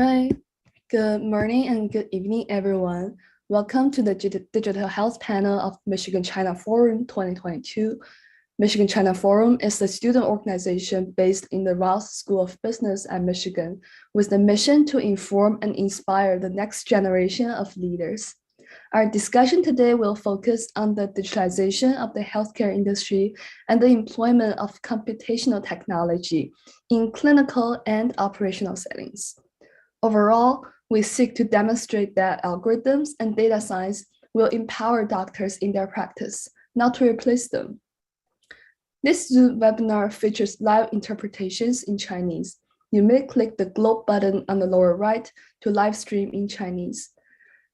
right. Good morning and good evening, everyone. Welcome to the Digital Health Panel of Michigan-China Forum 2022. Michigan-China Forum is a student organization based in the Ross School of Business at Michigan, with the mission to inform and inspire the next generation of leaders. Our discussion today will focus on the digitalization of the healthcare industry and the employment of computational technology in clinical and operational settings. Overall, we seek to demonstrate that algorithms and data science will empower doctors in their practice, not to replace them. This Zoom webinar features live interpretations in Chinese. You may click the globe button on the lower right to live stream in Chinese.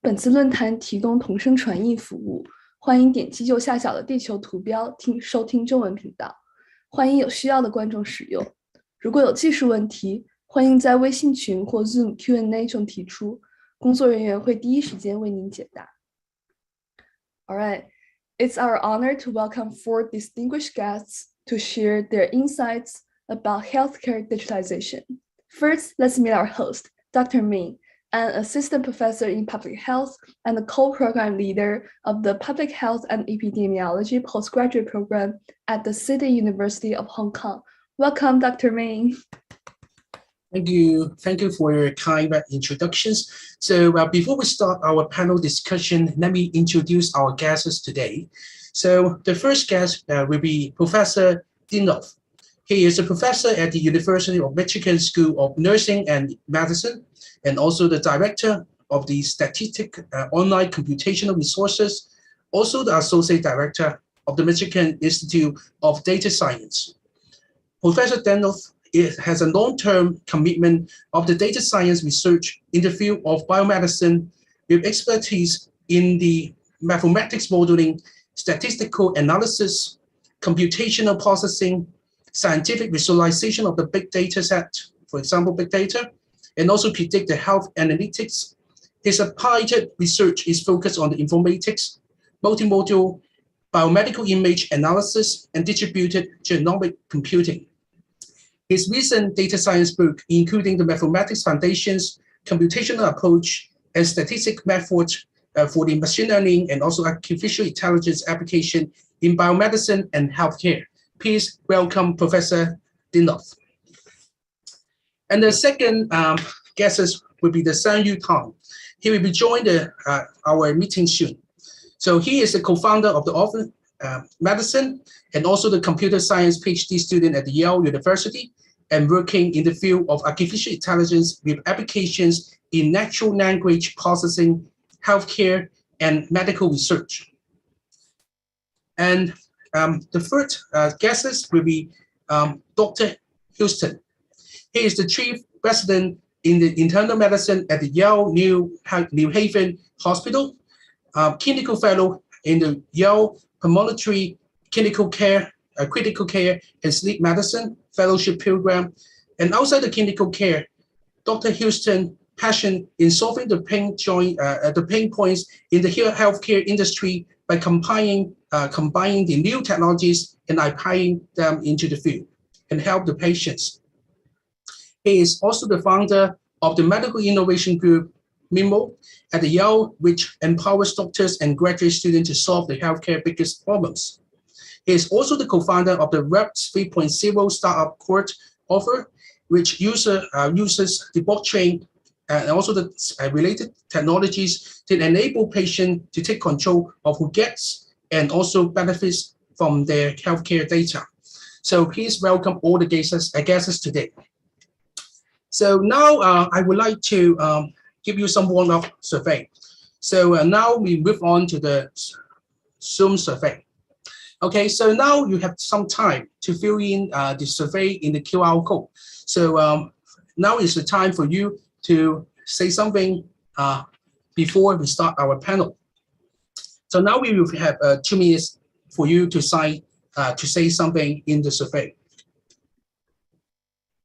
本次论坛提供同声传译服务，欢迎点击右下角的地球图标收听中文频道。欢迎有需要的观众使用。如果有技术问题，欢迎在微信群或 Zoom Q&A 中提出，工作人员会第一时间为您解答。All right, it's our honor to welcome 4 distinguished guests to share their insights about healthcare digitalization. First, let's meet our host, Dr. Ming, an assistant professor in public health and the co-program leader of the Public Health and Epidemiology postgraduate program at the City University of Hong Kong. Welcome, Dr. Ming. Thank you. Thank you for your kind introductions. So before we start our panel discussion, let me introduce our guests today. So the first guest will be Professor Dinoff. He is a professor at the University of Michigan School of Nursing and Medicine, and also the director of the Statistic Online Computational Resources, also the associate director of the Michigan Institute of Data Science. Professor Dinoff has a long-term commitment of the data science research in the field of biomedicine with expertise in the mathematics modeling, statistical analysis, computational processing, scientific visualization of the big data set, for example, big data, and also predictive health analytics. His applied research is focused on the informatics, multimodal biomedical image analysis, and distributed genomic computing. His recent data science book, including the Mathematics Foundations, Computational Approach, and Statistic Methods for the Machine Learning and also Artificial Intelligence application in biomedicine and healthcare. Please welcome Professor Dinoff. And the second guest will be the Sang-Yu Tang. He will be joining our meeting soon. So he is the co-founder of the Office Medicine and also the computer science PhD student at the Yale University and working in the field of artificial intelligence with applications in natural language processing, healthcare, and medical research. And the third guest will be Dr. Houston. He is the chief resident in the internal medicine at the Yale New Haven Hospital, clinical fellow in the Yale Pulmonary Critical Care and Sleep Medicine Fellowship Program. And outside the clinical care, Dr. Houston's passion in solving the pain points in the healthcare industry by combining the new technologies and applying them into the field and help the patients. He is also the founder of the Medical Innovation Group, MIMO, at the Yale, which empowers doctors and graduate students to solve the healthcare biggest problems. He is also the co-founder of the Web 3.0 startup Court Offer, which uses the blockchain and also the related technologies to enable patients to take control of who gets and also benefits from their healthcare data. So please welcome all the guests today. So now I would like to give you some warm-up survey. So now we move on to the Zoom survey. Okay, so now you have some time to fill in the survey in the QR code. So now is the time for you to say something before we start our panel. So now we will have 2 minutes for you to say something in the survey.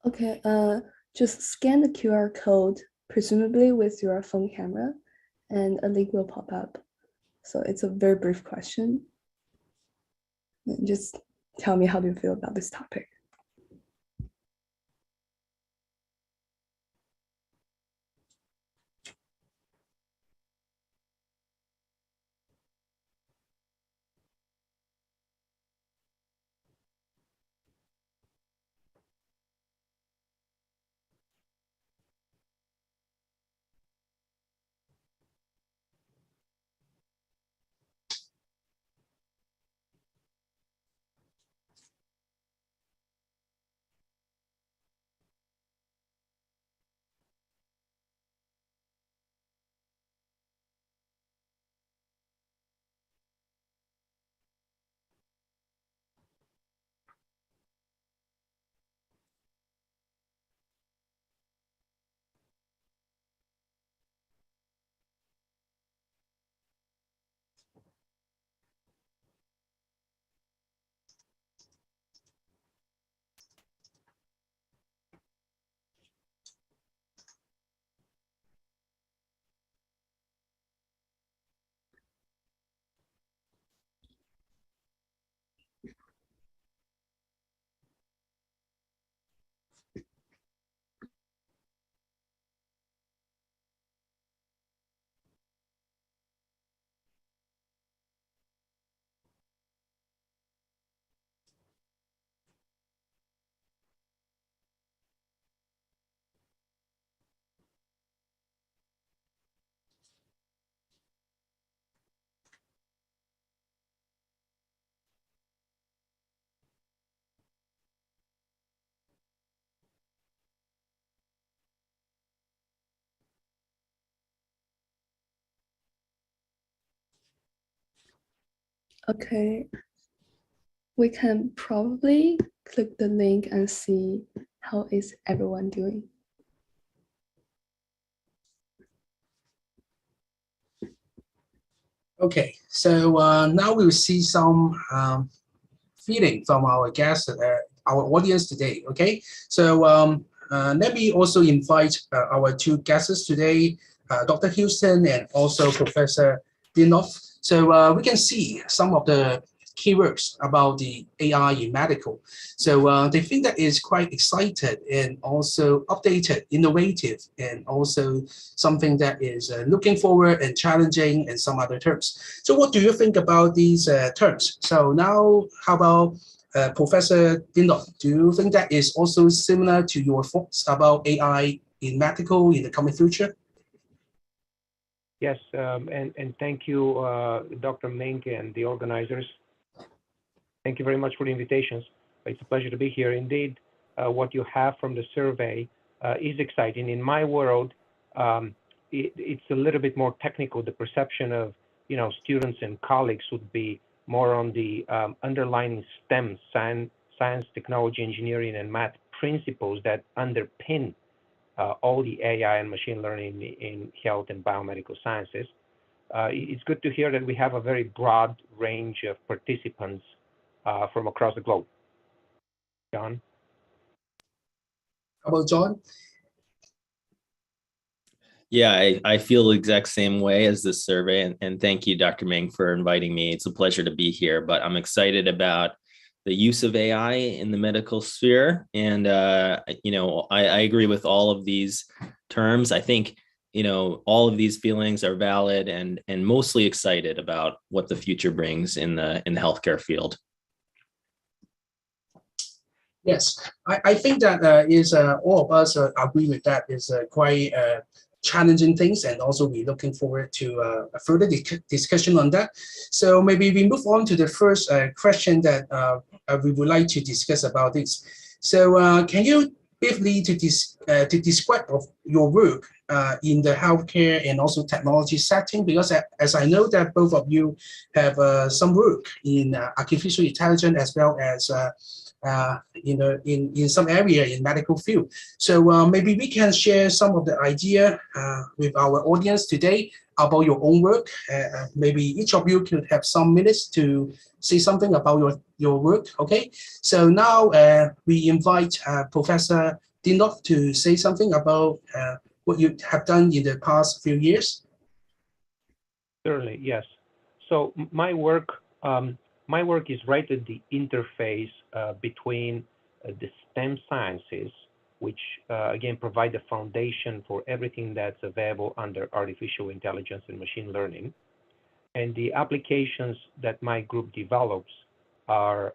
Okay, just scan the QR code, presumably with your phone camera, and a link will pop up. So it's a very brief question. Just tell me how do you feel about this topic. Okay, we can probably click the link and see how is everyone doing. Okay, so now we'll see some feeling from our guests, our audience today. Okay, so let me also invite our two guests today, Dr. Houston and also Professor Dinoff. So we can see some of the keywords about the AI in medical. So they think that is quite excited and also updated, innovative, and also something that is looking forward and challenging and some other terms. So what do you think about these terms? So now, how about Professor Dindon? Do you think that is also similar to your thoughts about AI in medical in the coming future? Yes, and thank you, Dr. Mink and the organizers. Thank you very much for the invitations. It's a pleasure to be here. Indeed, what you have from the survey is exciting. In my world, it's a little bit more technical. The perception of students and colleagues would be more on the underlying STEM, science, technology, engineering, and math principles that underpin all the AI and machine learning in health and biomedical sciences. It's good to hear that we have a very broad range of participants from across the globe. John? How about John? Yeah, I feel the exact same way as this survey. And thank you, Dr. Ming, for inviting me. It's a pleasure to be here, but I'm excited about the use of AI in the medical sphere. And, I agree with all of these terms. I think, all of these feelings are valid and mostly excited about what the future brings in the healthcare field. Yes, I think that is all of us agree with that is quite challenging things, and also we're looking forward to a further discussion on that. So maybe we move on to the first question that we would like to discuss about this. So can you briefly to describe of your work in the healthcare and also technology setting? Because as I know that both of you have some work in artificial intelligence as well as in some area in medical field. So maybe we can share some of the idea with our audience today about your own work. Maybe each of you could have some minutes to say something about your work. Okay. So now we invite Professor Dinoff to say something about what you have done in the past few years. Certainly, yes. So my work is right at the interface between the STEM sciences, which again provide the foundation for everything that's available under artificial intelligence and machine learning. And the applications that my group develops are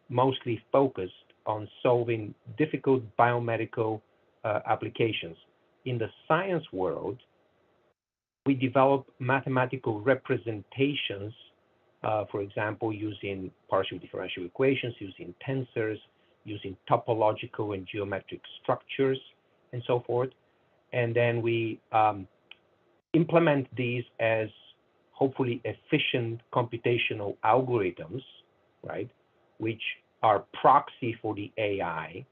mostly focused on solving difficult biomedical applications. In the science world, we develop mathematical representations, for example, using partial differential equations, using tensors, using topological and geometric structures, and so forth. And then we implement these as hopefully efficient computational algorithms, right, which are proxy for the AI.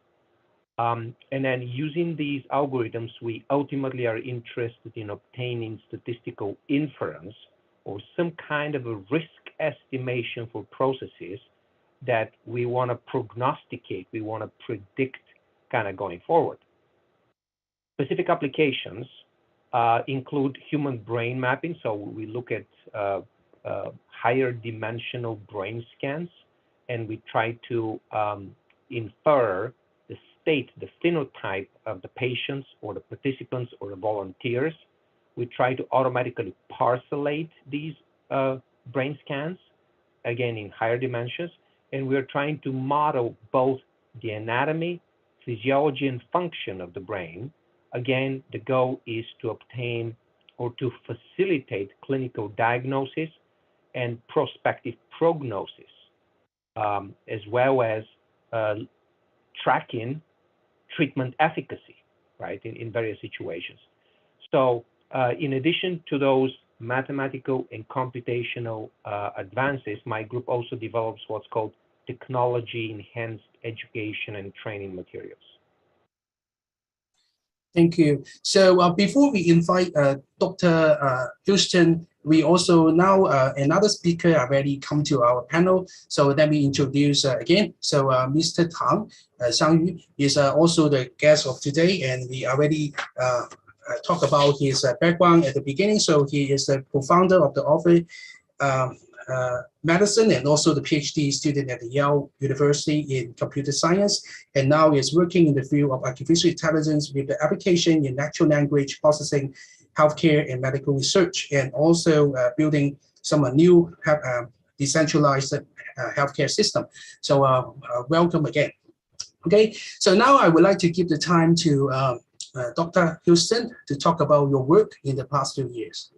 And then using these algorithms, we ultimately are interested in obtaining statistical inference or some kind of a risk estimation for processes that we want to prognosticate, we want to predict kind of going forward. Specific applications include human brain mapping. So we look at higher dimensional brain scans, and we try to infer the state, the phenotype of the patients or the participants or the volunteers. We try to automatically parcellate these brain scans, again in higher dimensions, and we're trying to model both the anatomy, physiology, and function of the brain. Again, the goal is to obtain or to facilitate clinical diagnosis and prospective prognosis, as well as tracking treatment efficacy, right, in various situations. So in addition to those mathematical and computational advances, my group also develops what's called technology-enhanced education and training materials. Thank you. So before we invite Dr. Houston, we also now another speaker already come to our panel. So let me introduce again. So Mr. Tang Xiangyu is also the guest of today, and we already talk about his background at the beginning. So he is the co-founder of the Office Medicine and also the PhD student at the Yale University in computer science, and now is working in the field of artificial intelligence with the application in natural language processing, healthcare and medical research, and also building some new decentralized healthcare system. So welcome again. Okay, so now I would like to give the time to Dr. Houston to talk about your work in the past few years.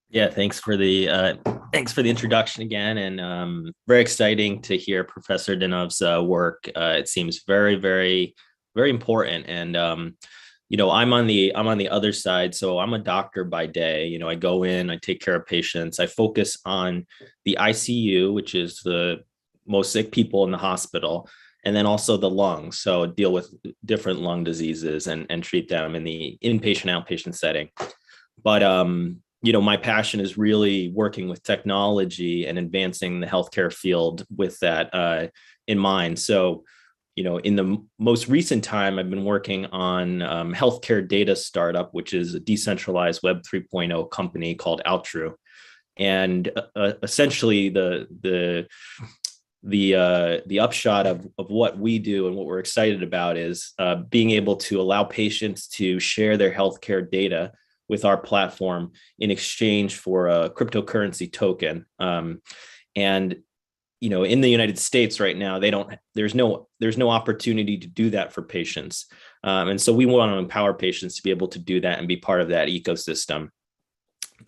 Yeah, thanks for the introduction again, and very exciting to hear Professor Dinov's work. It seems very, very, very important. And you know, I'm on the other side, so I'm a doctor by day. You know, I go in, I take care of patients. I focus on the ICU, which is the most sick people in the hospital, and then also the lungs. So deal with different lung diseases and treat them in the inpatient, outpatient setting. But you know, my passion is really working with technology and advancing the healthcare field with that in mind. So, you know, in the most recent time, I've been working on healthcare data startup, which is a decentralized Web 3.0 company called Outru. And essentially the upshot of what we do and what we're excited about is being able to allow patients to share their healthcare data with our platform in exchange for a cryptocurrency token. And, you know, in the United States right now, there's no opportunity to do that for patients. And so we want to empower patients to be able to do that and be part of that ecosystem.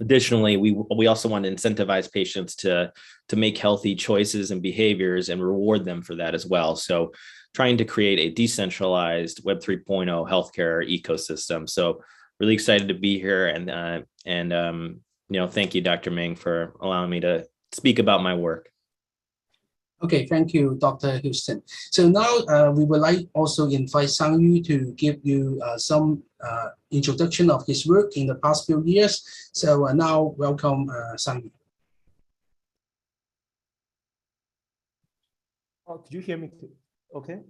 Additionally, we also want to incentivize patients to make healthy choices and behaviors and reward them for that as well. So trying to create a decentralized Web 3.0 healthcare ecosystem. So really excited to be here, and you know, thank you, Dr. Meng, for allowing me to speak about my work. Okay, thank you, Dr. Houston. So now we would like also invite Xiangyu to give you some introduction of his work in the past few years. So now welcome Xiangyu. Oh, could you hear me? Okay.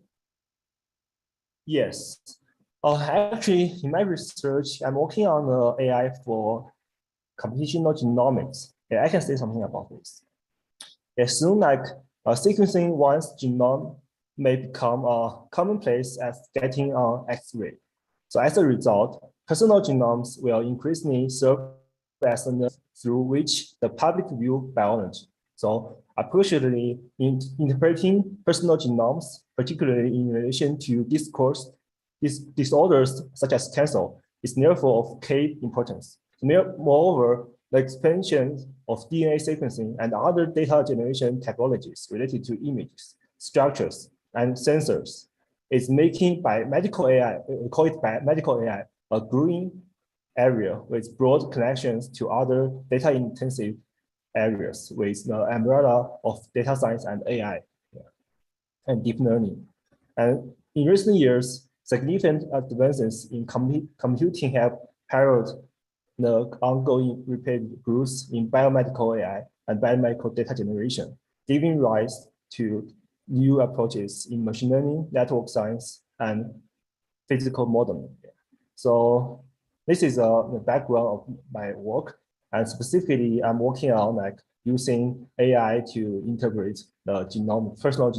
Yes. Actually, in my research, I'm working on AI for computational genomics. Yeah, I can say something about this. As soon like sequencing one's genome may become commonplace as getting an X-ray. So as a result, personal genomes will increasingly serve as a node through which the public view biology. So appropriately interpreting personal genomes, particularly in relation to disorders such as cancer, is therefore of key importance. Moreover, the expansion of DNA sequencing and other data generation technologies related to images, structures, and sensors is making biomedical AI, we call it biomedical AI, a growing area with broad connections to other data-intensive areas with the umbrella of data science and AI and deep learning. And in recent years, significant advances in computing have paralleled the ongoing rapid growth in biomedical AI and biomedical data generation, giving rise to new approaches in machine learning, network science, and physical modeling. So this is the background of my work, and specifically, I'm working on like using AI to integrate the genome, personal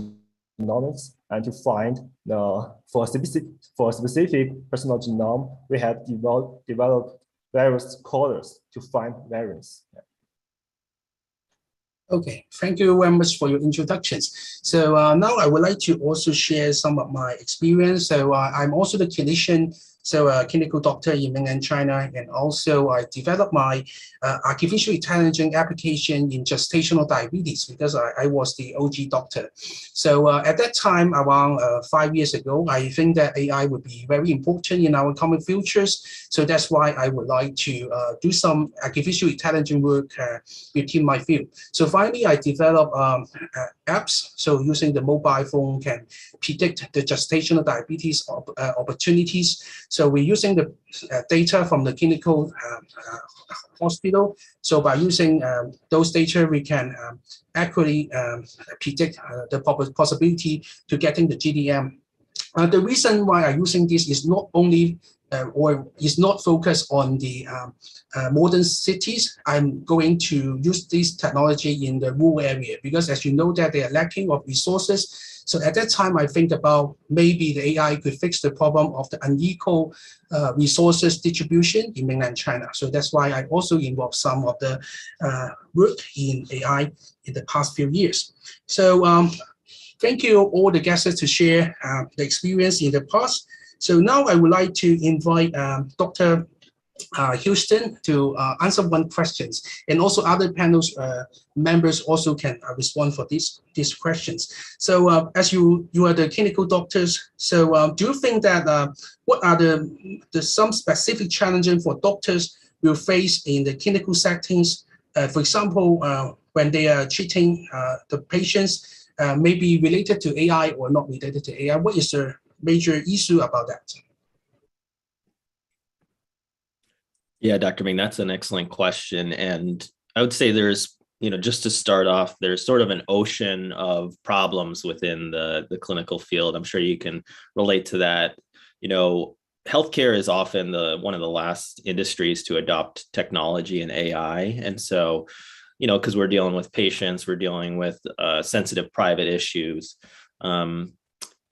genomics, and to find for a specific personal genome, we have developed various coders to find variants. Okay, thank you very much for your introductions. So now I would like to also share some of my experience. So I'm also the clinician so a clinical doctor in mainland China, and also I developed my artificial intelligence application in gestational diabetes because I was the OG doctor. So at that time, around 5 years ago, I think that AI would be very important in our coming futures. So that's why I would like to do some artificial intelligence work within my field. So finally, I developed apps. So using the mobile phone can predict the gestational diabetes opportunities. So we're using the data from the clinical hospital. So by using those data, we can accurately predict the possibility to getting the GDM. The reason why I'm using this is not only or is not focused on the modern cities. I'm going to use this technology in the rural area because, as you know, that they are lacking of resources. So at that time, I think about maybe the AI could fix the problem of the unequal resources distribution in mainland China. So that's why I also involved some of the work in AI in the past few years. So thank you all the guests to share the experience in the past. So now I would like to invite Dr. Houston to answer one questions, and also other panels members also can respond for these questions. So as you are the clinical doctors, so do you think that what are the some specific challenges for doctors will face in the clinical settings? For example, when they are treating the patients, maybe related to AI or not related to AI, what is the major issue about that? Yeah, Dr. Ming, that's an excellent question. And I would say there's, just to start off, there's sort of an ocean of problems within the clinical field. I'm sure you can relate to that. Healthcare is often one of the last industries to adopt technology and AI. And so, because we're dealing with patients, we're dealing with sensitive private issues.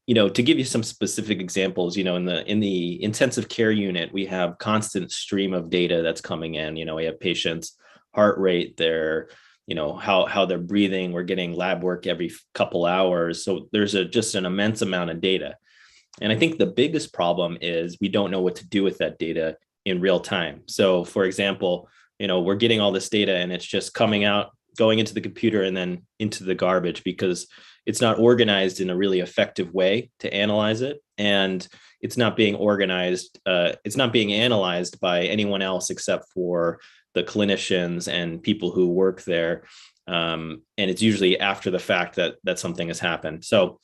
To give you some specific examples, in the intensive care unit, we have constant stream of data that's coming in. We have patients' heart rate, their, how they're breathing. We're getting lab work every couple hours. So there's just an immense amount of data. And I think the biggest problem is we don't know what to do with that data in real time. So for example, we're getting all this data and it's just coming out, going into the computer and then into the garbage because it's not organized in a really effective way to analyze it. And it's not being organized. It's not being analyzed by anyone else except for the clinicians and people who work there. And it's usually after the fact that something has happened. So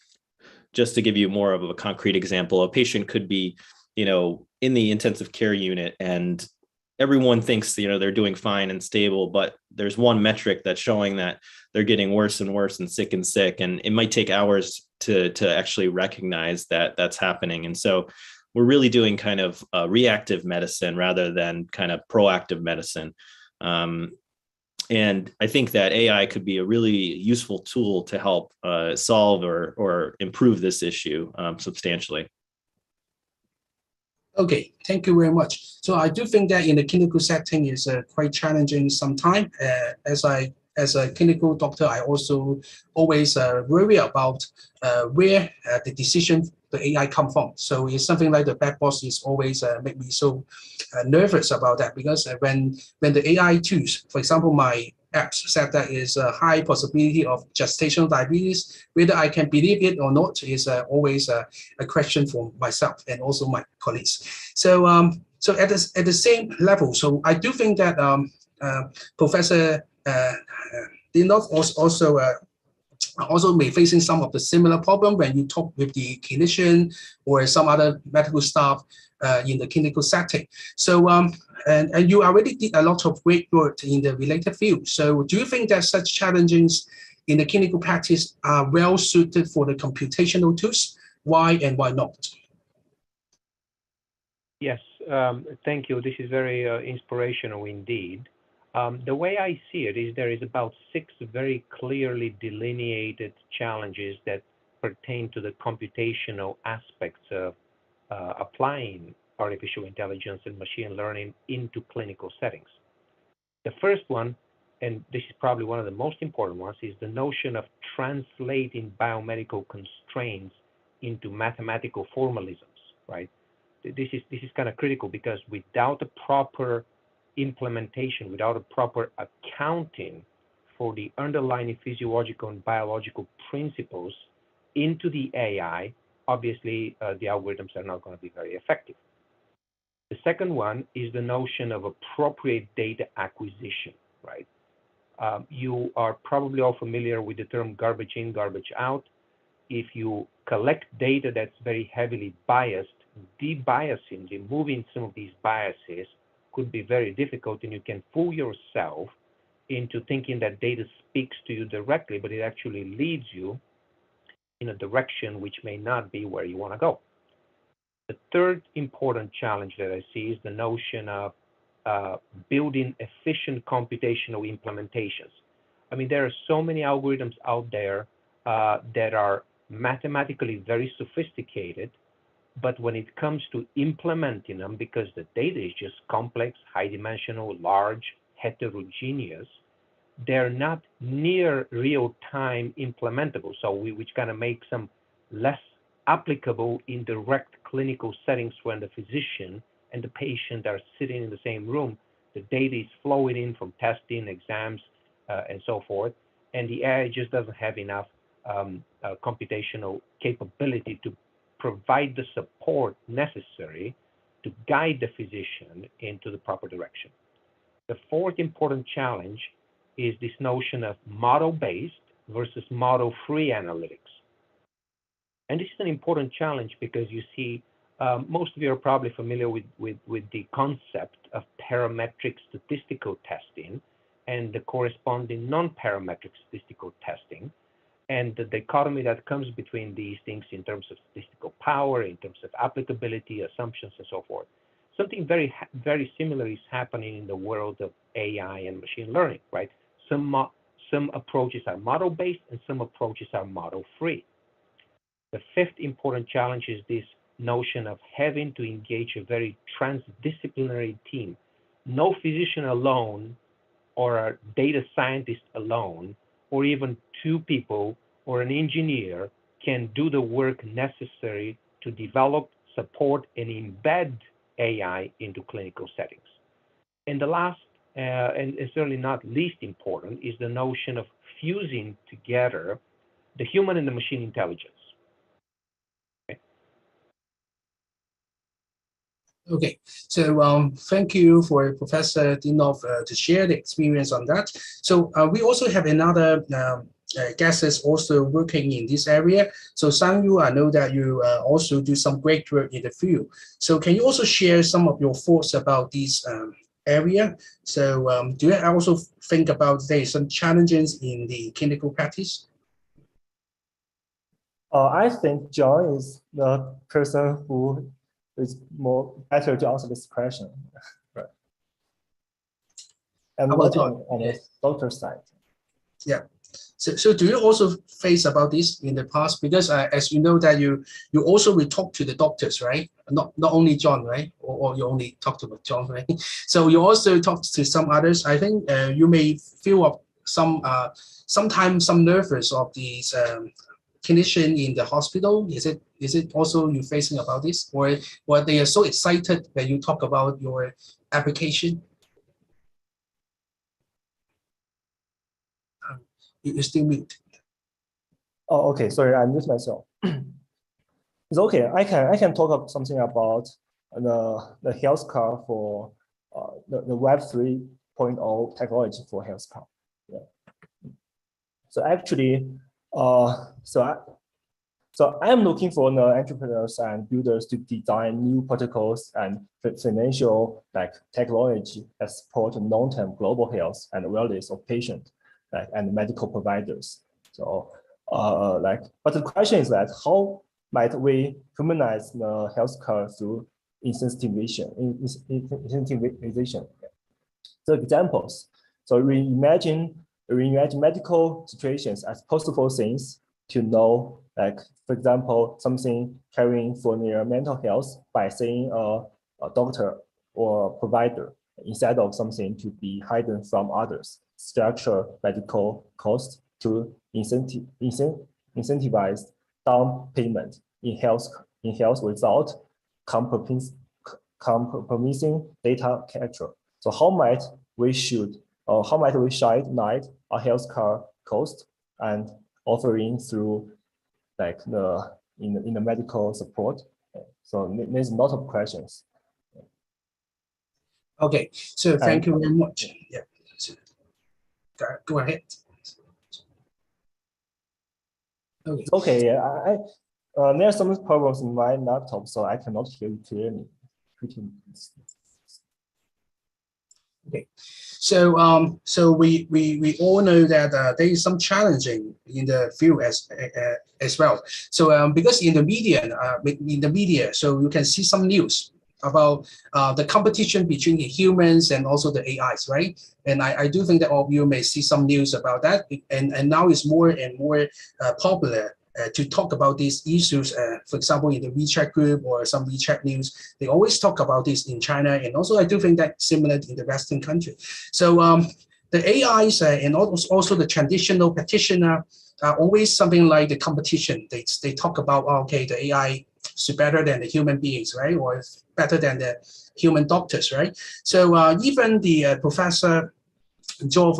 just to give you more of a concrete example, a patient could be, in the intensive care unit and everyone thinks, they're doing fine and stable, but there's one metric that's showing that they're getting worse and worse and sick. And it might take hours to actually recognize that that's happening. And so we're really doing kind of reactive medicine rather than kind of proactive medicine. And I think that AI could be a really useful tool to help solve or improve this issue substantially. Okay, thank you very much. So I do think that in the clinical setting is quite challenging sometimes. As a clinical doctor, I also always worry about where the decision the AI come from. So it's something like the black box is always make me so nervous about that because when the AI tools, for example, my apps said that is a high possibility of gestational diabetes, whether I can believe it or not is always a question for myself and also my colleagues. So so at the same level, so I do think that Professor Dinoff also may facing some of the similar problem when you talk with the clinician or some other medical staff in the clinical setting. So and you already did a lot of great work in the related field. So do you think that such challenges in the clinical practice are well suited for the computational tools? Why and why not? Yes, thank you. This is very inspirational indeed. The way I see it is there is about 6 very clearly delineated challenges that pertain to the computational aspects of applying artificial intelligence and machine learning into clinical settings. The first one, and this is probably one of the most important ones, is the notion of translating biomedical constraints into mathematical formalisms, right? this is kind of critical, because without a proper implementation, without a proper accounting for the underlying physiological and biological principles into the AI, obviously the algorithms are not going to be very effective. The second one is the notion of appropriate data acquisition, right? You are probably all familiar with the term garbage in, garbage out. If you collect data that's very heavily biased, debiasing, removing some of these biases could be very difficult, and you can fool yourself into thinking that data speaks to you directly, but it actually leads you in a direction which may not be where you want to go. The third important challenge that I see is the notion of building efficient computational implementations. I mean, there are so many algorithms out there that are mathematically very sophisticated, but when it comes to implementing them, because the data is just complex, high dimensional, large, heterogeneous, they're not near real-time implementable. So which kind of makes them less applicable in direct clinical settings when the physician and the patient are sitting in the same room. The data is flowing in from testing, exams, and so forth, and the AI just doesn't have enough computational capability to provide the support necessary to guide the physician into the proper direction. The fourth important challenge is this notion of model-based versus model-free analytics. And this is an important challenge because you see, most of you are probably familiar with the concept of parametric statistical testing and the corresponding non-parametric statistical testing, and the dichotomy that comes between these things in terms of statistical power, in terms of applicability, assumptions, and so forth. Something very, very similar is happening in the world of AI and machine learning, right? Some approaches are model-based and some approaches are model-free. The fifth important challenge is this notion of having to engage a very transdisciplinary team. No physician alone or a data scientist alone, or even two people or an engineer can do the work necessary to develop, support, and embed AI into clinical settings. And the last, and certainly not least important, is the notion of fusing together the human and the machine intelligence. Okay, so thank you for Professor Dinov to share the experience on that. So we also have another guests also working in this area. So Sang-Yu, I know that you also do some great work in the field. So can you also share some of your thoughts about this area? So do you also think about there some challenges in the clinical practice? I think John is the person who is more better to answer this question. Right. And not on the doctor side. Yeah. So do you also face about this in the past? Because as you know that you also will talk to the doctors, right? Not only John, right? Or you only talk to John, right? So you also talk to some others. I think you may feel of sometimes some nervous of these clinician in the hospital. Is it also you facing about this, or they are so excited when you talk about your application? You still mute. Oh, okay. Sorry, I muted myself. It's okay. I can talk about something about the health car for the Web 3.0 technology for health car. Yeah. So actually, so I'm looking for the entrepreneurs and builders to design new protocols and financial technology that support long-term global health and wellness of patients and medical providers. So but the question is that how might we humanize the healthcare through incentivization? So examples. So reimagine medical situations as possible things to know, for example, something caring for their mental health by seeing a doctor or provider instead of something to be hidden from others. Structure medical costs to incentivize down payment in health without compromising data capture. So how might we shine light on healthcare cost and offering through like in the medical support? So there's a lot of questions. Okay, so thank you very much. Yeah, so, go ahead. Okay. Okay, there are some problems in my laptop, so I cannot hear you clearly. Okay, so we all know that there is some challenging in the field as well. So because in the media, so you can see some news about the competition between the humans and also the AIs, right? And I do think that all of you may see some news about that, and now it's more and more popular to talk about these issues. For example, in the WeChat group or some WeChat news, they always talk about this in China, and also I do think that similar in the Western country. So the AIs and also the traditional practitioner are always something like the competition. They talk about, okay, the AI is better than the human beings, right? Or better than the human doctors, right? So even the Professor Geoff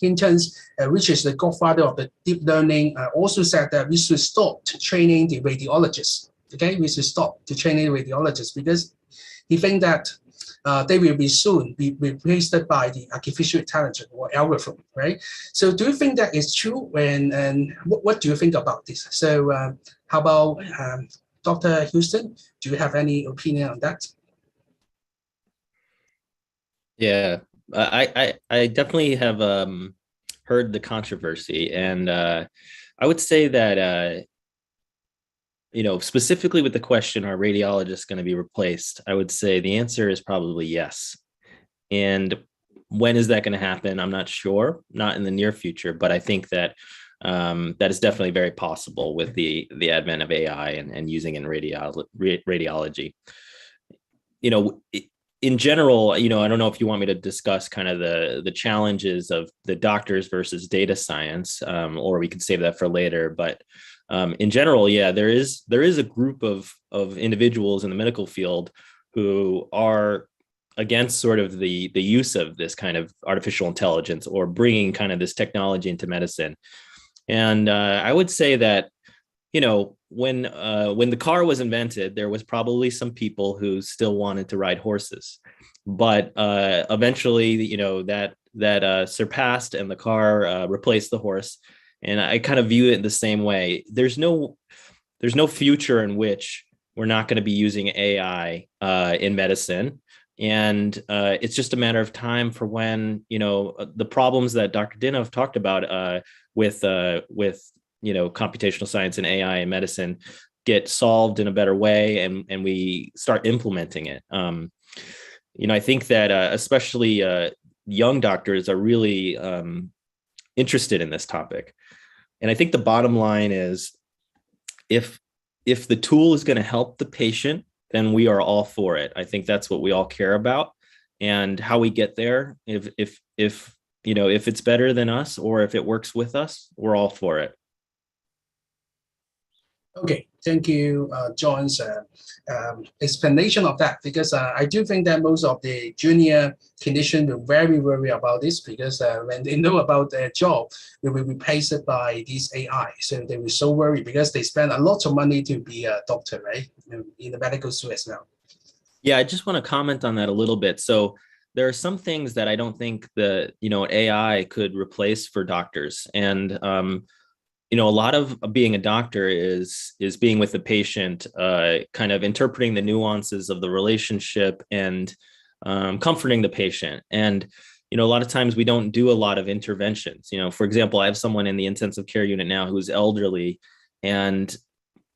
Hinton's, which is the godfather of the deep learning, also said that we should stop training the radiologists. Okay, we should stop to training radiologists because he thinks that they will be soon be replaced by the artificial intelligence or algorithm, right? So do you think that is true? And what do you think about this? So how about Dr. Houston? Do you have any opinion on that? Yeah, I definitely have heard the controversy, and I would say that specifically with the question, are radiologists going to be replaced? I would say the answer is probably yes. And when is that going to happen? I'm not sure, not in the near future, but I think that that is definitely very possible with the advent of AI and using it in radiology. In general, I don't know if you want me to discuss kind of the challenges of the doctors versus data science, or we can save that for later. But in general, yeah, there is a group of individuals in the medical field who are against sort of the use of this kind of artificial intelligence or bringing kind of this technology into medicine. And I would say that, when the car was invented, there was probably some people who still wanted to ride horses, but eventually, that surpassed, and the car replaced the horse. And I kind of view it the same way. There's no future in which we're not going to be using AI in medicine. And it's just a matter of time for when, the problems that Dr. Dinov talked about with computational science and AI in medicine get solved in a better way, and we start implementing it. I think that especially young doctors are really interested in this topic. And I think the bottom line is, if the tool is going to help the patient, then we are all for it. I think that's what we all care about. And how we get there, if it's better than us or if it works with us, we're all for it. Okay, thank you, John's explanation of that, because I do think that most of the junior clinicians will very worry about this, because when they know about their job, they will be replaced by these AI. So they will so worried because they spend a lot of money to be a doctor, right? In the medical school as well. Yeah, I just want to comment on that a little bit. So there are some things that I don't think that, AI could replace for doctors. And a lot of being a doctor is being with the patient, kind of interpreting the nuances of the relationship and comforting the patient. And, a lot of times we don't do a lot of interventions. For example, I have someone in the intensive care unit now who's elderly, and,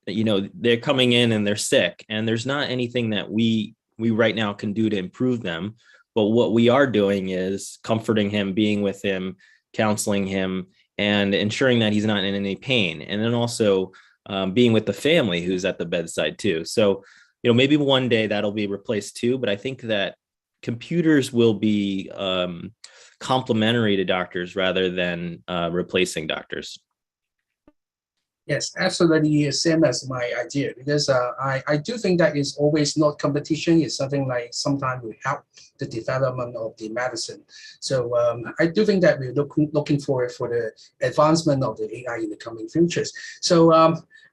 they're coming in and they're sick, and there's not anything that we right now can do to improve them. But what we are doing is comforting him, being with him, counseling him, and ensuring that he's not in any pain. And then also being with the family who's at the bedside too. So, maybe one day that'll be replaced too, but I think that computers will be complementary to doctors rather than replacing doctors. Yes, absolutely same as my idea, because I do think that it's always not competition. It's something like sometimes we help the development of the medicine. So I do think that we're looking forward for the advancement of the AI in the coming futures. So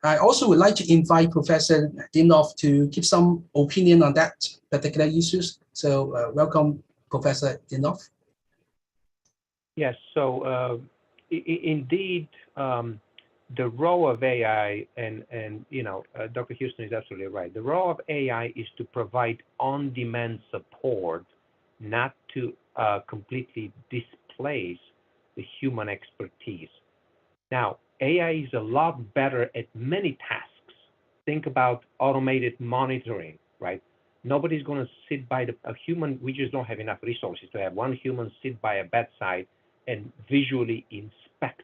I also would like to invite Professor Dinov to give some opinion on that particular issues. So welcome, Professor Dinov. Yes, so indeed, the role of AI, and Dr. Houston is absolutely right. The role of AI is to provide on-demand support, not to completely displace the human expertise. Now, AI is a lot better at many tasks. Think about automated monitoring, right? Nobody's going to sit by a human. We just don't have enough resources to have one human sit by a bedside and visually inspect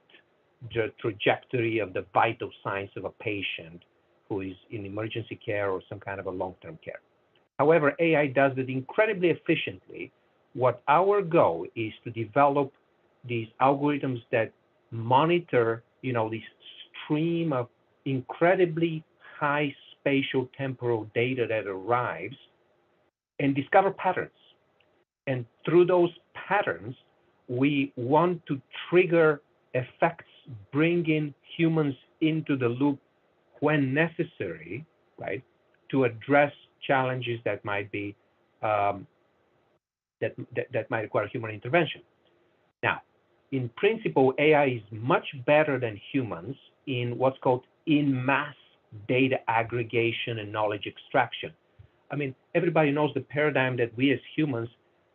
the trajectory of the vital signs of a patient who is in emergency care or some kind of a long-term care. However, AI does it incredibly efficiently. What our goal is to develop these algorithms that monitor, this stream of incredibly high spatial temporal data that arrives and discover patterns. And through those patterns, we want to trigger effects, bringing humans into the loop when necessary, right, to address challenges that might be that might require human intervention. Now, in principle, AI is much better than humans in what's called in-mass data aggregation and knowledge extraction. I mean, everybody knows the paradigm that we as humans,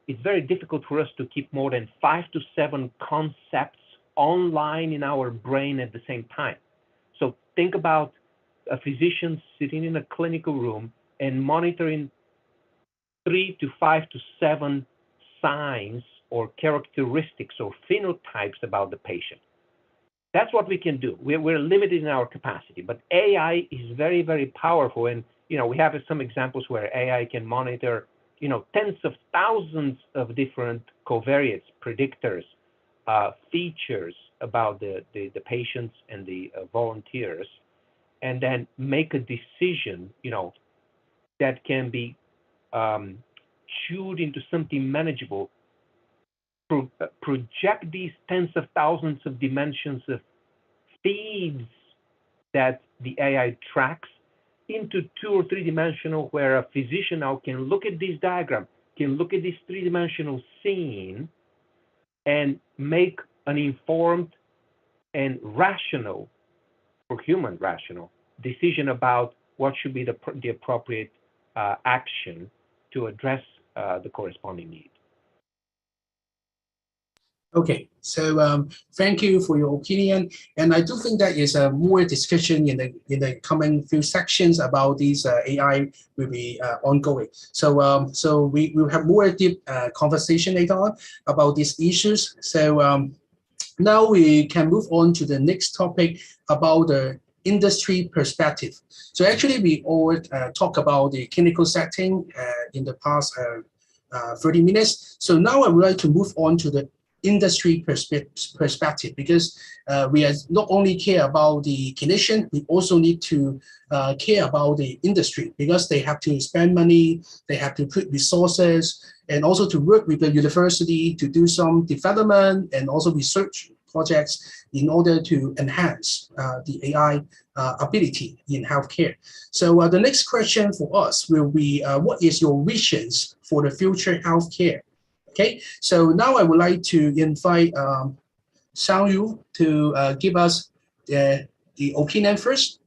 it's very difficult for us to keep more than 5 to 7 concepts online in our brain at the same time. So think about a physician sitting in a clinical room and monitoring 3 to 5 to 7 signs or characteristics or phenotypes about the patient. That's what we can do. We're limited in our capacity, but AI is very, very powerful. And, we have some examples where AI can monitor, tens of thousands of different covariates, predictors, features about the patients and the volunteers, and then make a decision, that can be chewed into something manageable, project these tens of thousands of dimensions of feeds that the AI tracks into 2 or 3 dimensional, where a physician now can look at this diagram, can look at this 3-dimensional scene and make an informed and rational, or human rational, decision about what should be the appropriate action to address the corresponding need. Okay, so thank you for your opinion, and I do think that is more discussion in the coming few sections about these AI will be ongoing. So so we will have more deep conversation later on about these issues. So now we can move on to the next topic about the industry perspective. So actually, we all talk about the clinical setting in the past 30 minutes. So now I would like to move on to the industry perspective, because we are not only care about the clinician, we also need to care about the industry, because they have to spend money, they have to put resources, and also to work with the university to do some development and also research projects in order to enhance the AI ability in healthcare. So the next question for us will be, what is your visions for the future healthcare? Okay, so now I would like to invite Xiangyu to give us the opinion first.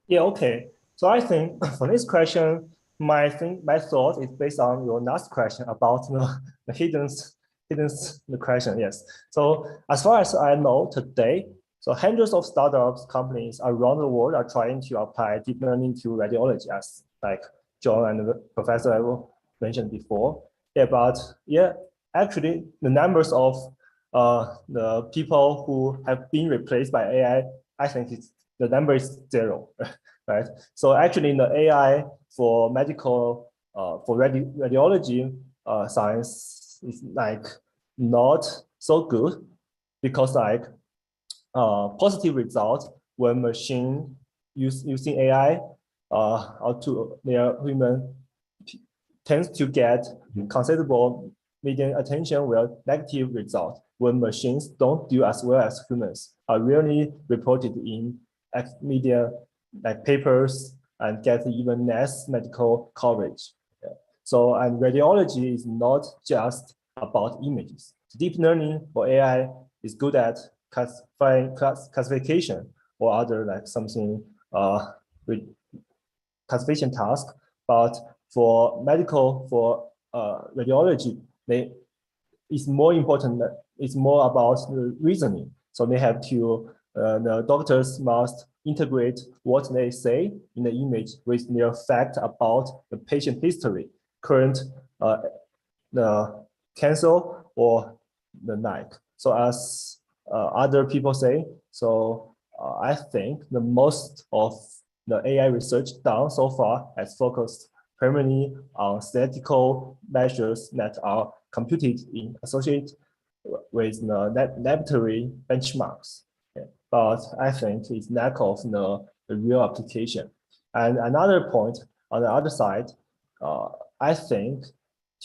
Yeah, okay. So I think for this question, my thought is based on your last question about the hidden the question. Yes. So as far as I know today, so hundreds of startups companies around the world are trying to apply deep learning to radiology, as like John and the professor mentioned before. Yeah, but yeah, actually the numbers of the people who have been replaced by AI, I think the number is 0, right? So actually in the AI for medical, for radiology science is like not so good, because like positive results when machine using AI or to their human tends to get considerable median attention with negative result when machines don't do as well as humans are rarely reported in media like papers and get even less medical coverage. Yeah. So, and radiology is not just about images. Deep learning for AI is good at classification or other like something with classification task, but for medical, for radiology, it's more important that it's more about the reasoning. So they have to, the doctors must integrate what they say in the image with their fact about the patient history, current the cancer or the like. So as other people say, so I think the most of the AI research done so far has focused primarily on statistical measures that are computed in associate with the laboratory benchmarks. Yeah. But I think it's lack of the real application. And another point on the other side, I think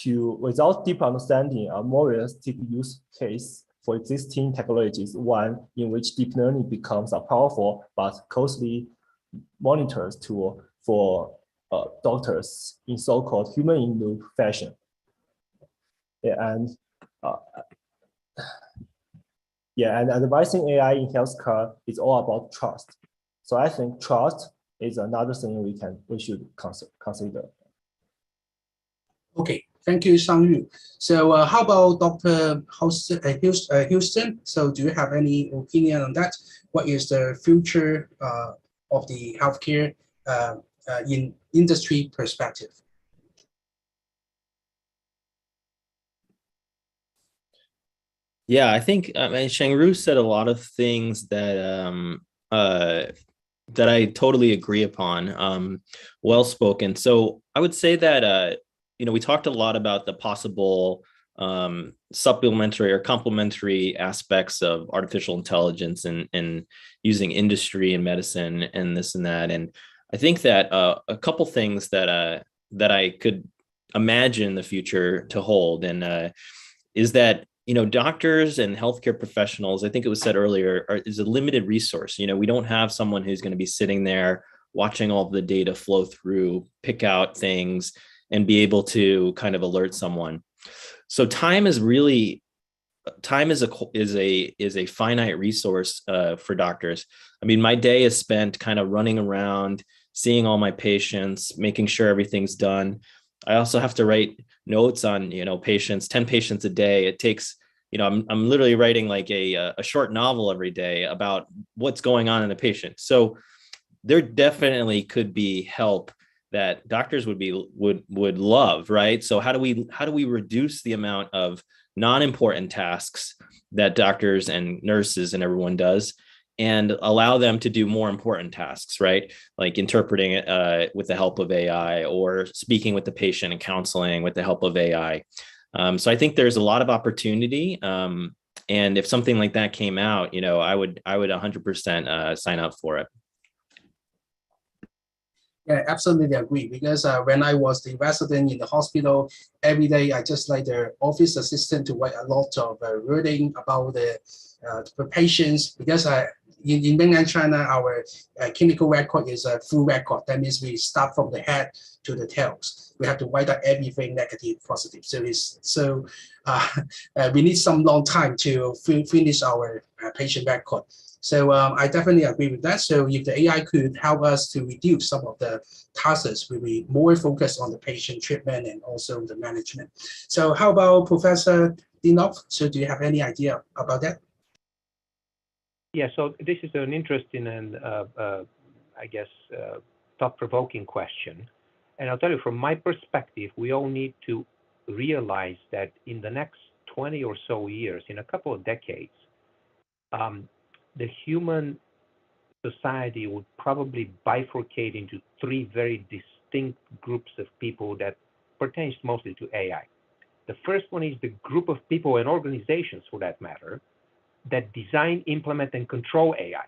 without deep understanding a more realistic use case for existing technologies, one in which deep learning becomes a powerful but closely monitors tool for doctors in so-called human-in-loop fashion. Yeah, and advising AI in healthcare is all about trust. So I think trust is another thing we should consider. Okay, thank you, Sang-Yu. So how about Dr. Houston? So do you have any opinion on that? What is the future of the healthcare in industry perspective? Yeah, I think Shang-Ru said a lot of things that that I totally agree upon. Well spoken. So I would say that we talked a lot about the possible supplementary or complementary aspects of artificial intelligence and using industry and medicine and this and that. And I think that a couple things that I could imagine the future to hold and is that doctors and healthcare professionals, I think it was said earlier, is a limited resource. We don't have someone who's going to be sitting there watching all the data flow through, pick out things, and be able to kind of alert someone. So time is a finite resource for doctors. I mean, my day is spent kind of running around, seeing all my patients, making sure everything's done. I also have to write notes on patients, 10 patients a day. It takes I'm literally writing like a short novel every day about what's going on in the patient. So there definitely could be help that doctors would love, right? So how do we reduce the amount of non-important tasks that doctors and nurses and everyone does and allow them to do more important tasks, right? Like interpreting it with the help of AI or speaking with the patient and counseling with the help of AI. So I think there's a lot of opportunity. And if something like that came out, I would 100% sign up for it. Yeah, absolutely agree. Because when I was the resident in the hospital, every day I just like the office assistant to write a lot of wording about the patients. Because in mainland China, our clinical record is a full record. That means we start from the head to the tails. We have to write out everything negative, positive. So we need some long time to finish our patient record. So I definitely agree with that. So if the AI could help us to reduce some of the tasks, we'll be more focused on the patient treatment and also the management. So how about Professor Dinov? So do you have any idea about that? Yeah, so this is an interesting and I guess thought-provoking question. And I'll tell you, from my perspective, we all need to realize that in the next 20 or so years, in a couple of decades, the human society would probably bifurcate into three very distinct groups of people that pertains mostly to AI. The first one is the group of people and organizations, for that matter, that design, implement, and control AI.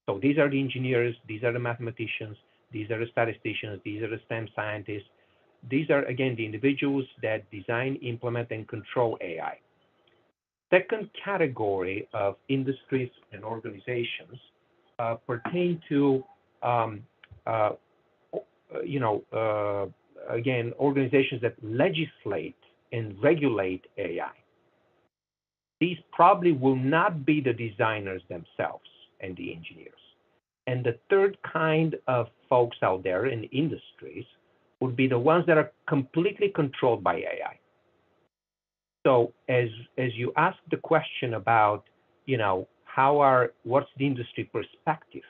So these are the engineers, these are the mathematicians, these are the statisticians, these are the STEM scientists. These are, again, the individuals that design, implement, and control AI. Second category of industries and organizations pertain to, again, organizations that legislate and regulate AI. These probably will not be the designers themselves and the engineers. And the third kind of folks out there in industries would be the ones that are completely controlled by AI. So as you ask the question about, what's the industry perspective?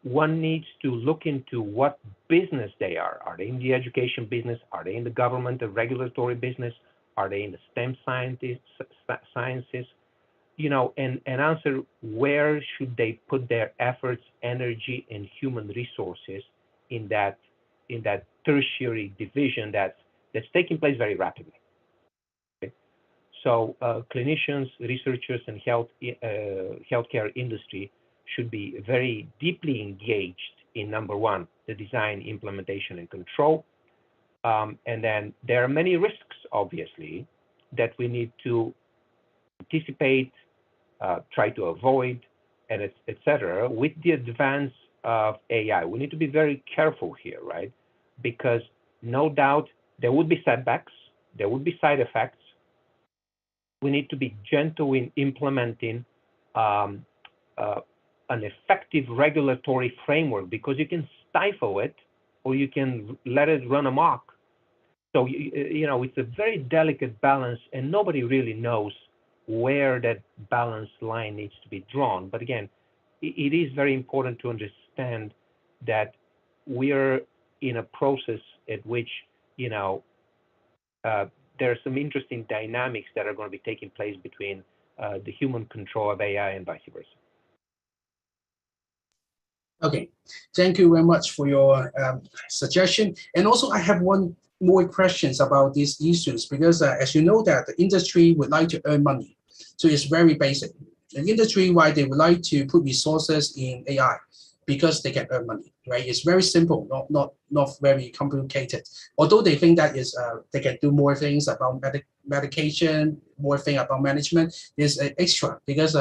One needs to look into what business they are. Are they in the education business? Are they in the government, the regulatory business? Are they in the STEM sciences? And answer where should they put their efforts, energy, and human resources in that tertiary division that's taking place very rapidly. Okay? So clinicians, researchers, and healthcare industry should be very deeply engaged in, number one, the design, implementation, and control. And then there are many risks, obviously, that we need to anticipate, try to avoid, and et cetera. With the advance of AI, we need to be very careful here, right? Because no doubt there would be setbacks, there would be side effects. We need to be gentle in implementing an effective regulatory framework, because you can stifle it or you can let it run amok. So, it's a very delicate balance, and nobody really knows where that balance line needs to be drawn. But again, it is very important to understand that we are in a process at which, there are some interesting dynamics that are going to be taking place between the human control of AI and vice versa. Okay, thank you very much for your suggestion. And also, I have one more questions about these issues, because as you know that the industry would like to earn money. So it's very basic. The industry, why they would like to put resources in AI, because they can earn money, right? It's very simple, not very complicated. Although they think that is they can do more things about medication, more thing about management, is extra, because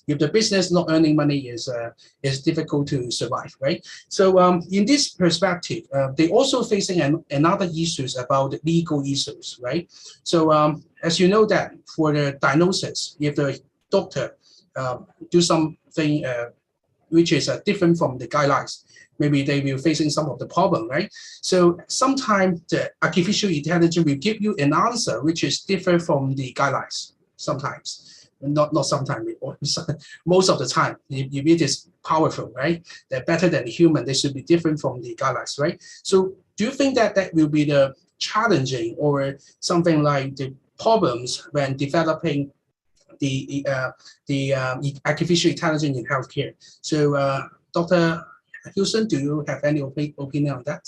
if the business not earning money is difficult to survive, right? So in this perspective, they also facing another issues about legal issues, right? So as you know that for the diagnosis, if the doctor do something which is different from the guidelines, maybe they will facing some of the problem, right? So sometimes the artificial intelligence will give you an answer which is different from the guidelines. Sometimes, not sometimes, most of the time, if it is powerful, right? They're better than the human. They should be different from the guidelines, right? So do you think that will be the challenging or something like the problems when developing the artificial intelligence in healthcare? So, Dr. Houston, do you have any opinion on that?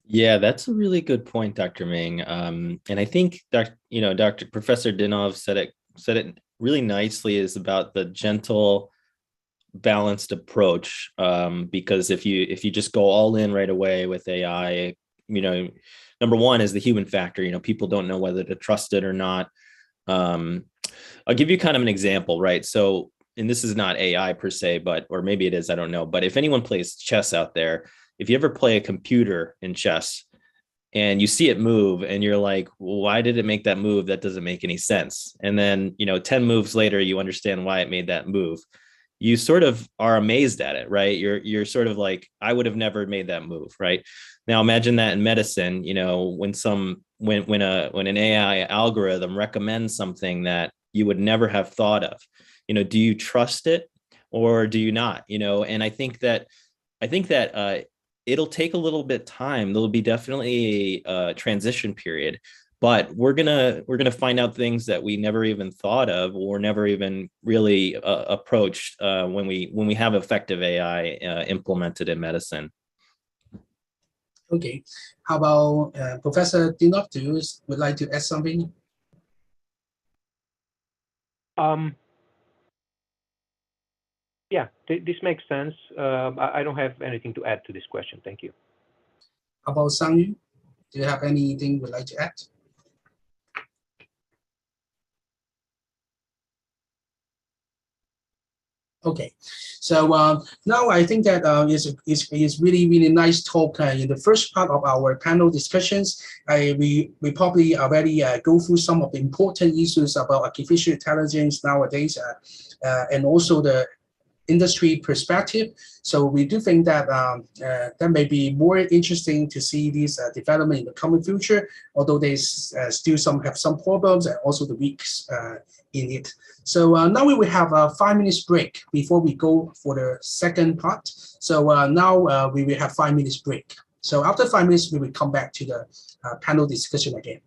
Yeah, that's a really good point, Dr. Ming. And I think Dr. Professor Dinov said it really nicely, is about the gentle, balanced approach. Because if you just go all in right away with AI, number one is the human factor. People don't know whether to trust it or not. I'll give you kind of an example, right? So, and this is not AI per se, or maybe it is, I don't know. But if anyone plays chess out there, if you ever play a computer in chess and you see it move and you're like, well, why did it make that move? That doesn't make any sense. And then, 10 moves later, you understand why it made that move. You sort of are amazed at it, right? You're sort of like, I would have never made that move, right? Now imagine that in medicine, when an AI algorithm recommends something that you would never have thought of, do you trust it or do you not? And I think that it'll take a little bit time. There'll be definitely a transition period, but we're gonna find out things that we never even thought of or never even really approached when we have effective AI implemented in medicine. Okay, how about Professor Dinov? Would like to add something? Yeah, this makes sense. I don't have anything to add to this question. Thank you. How about Sang-Yu? Do you have anything you'd like to add? Okay, so now I think that is really nice talk in the first part of our panel discussions. We probably already go through some of the important issues about artificial intelligence nowadays, and also the industry perspective. So we do think that that may be more interesting to see this development in the coming future, although they still have some problems and also the weaks in it. So now we will have a 5 minutes break before we go for the second part. So now we will have 5 minutes break. So after 5 minutes, we will come back to the panel discussion again.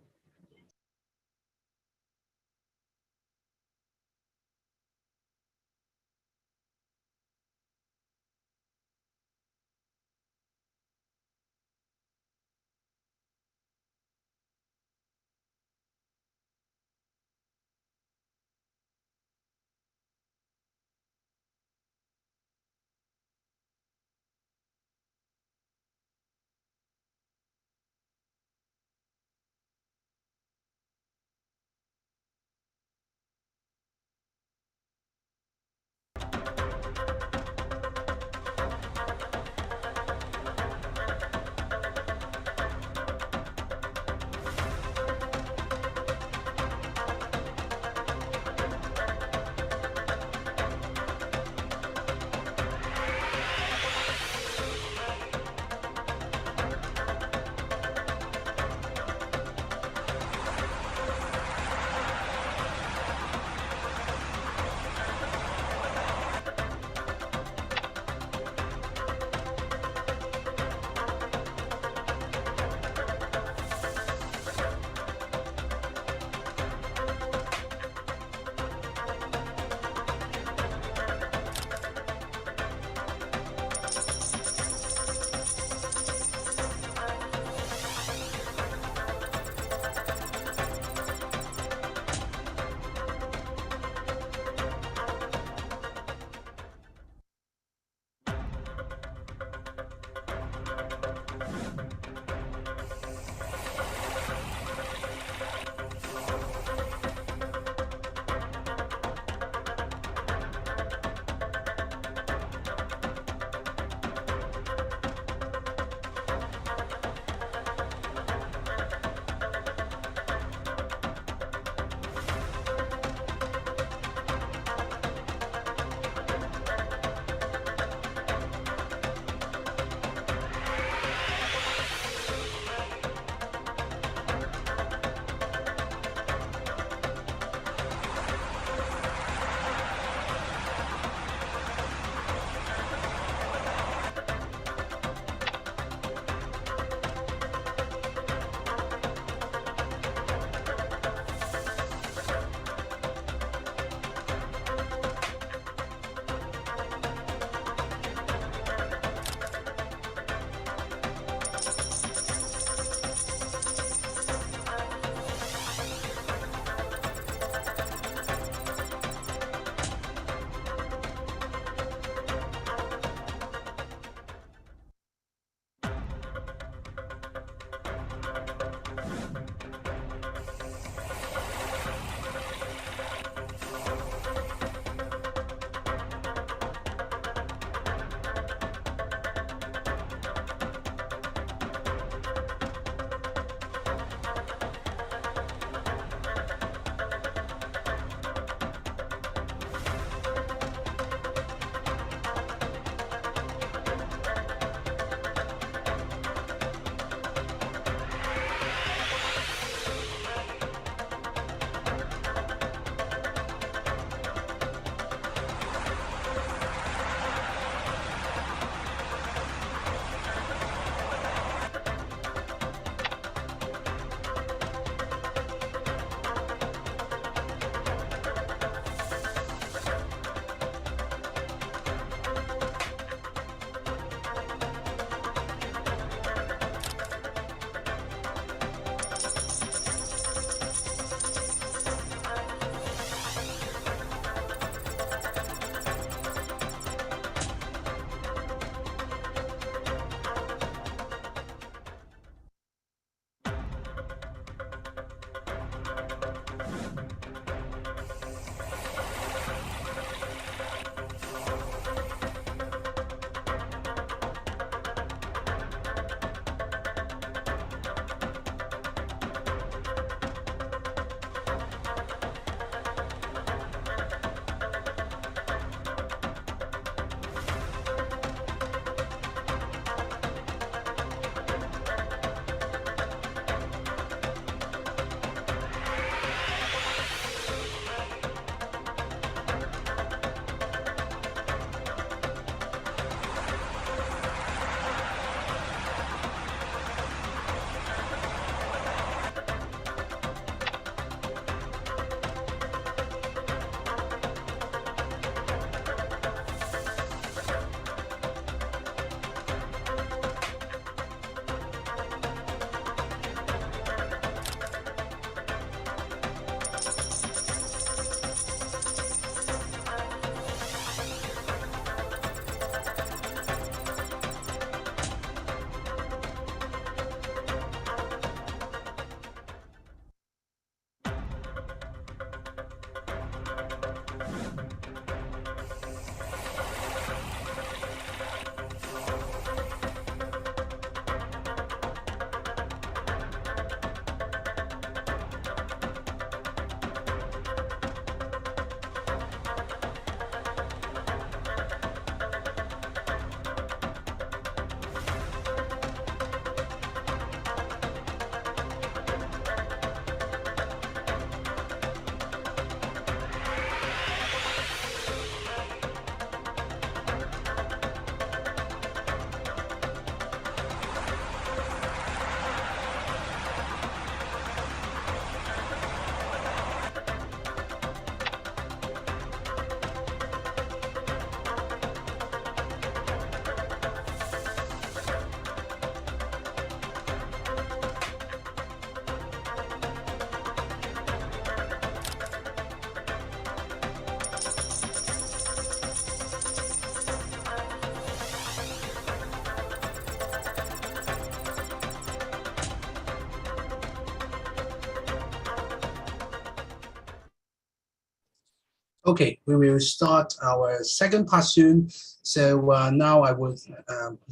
Okay, we will start our second part soon. So now I would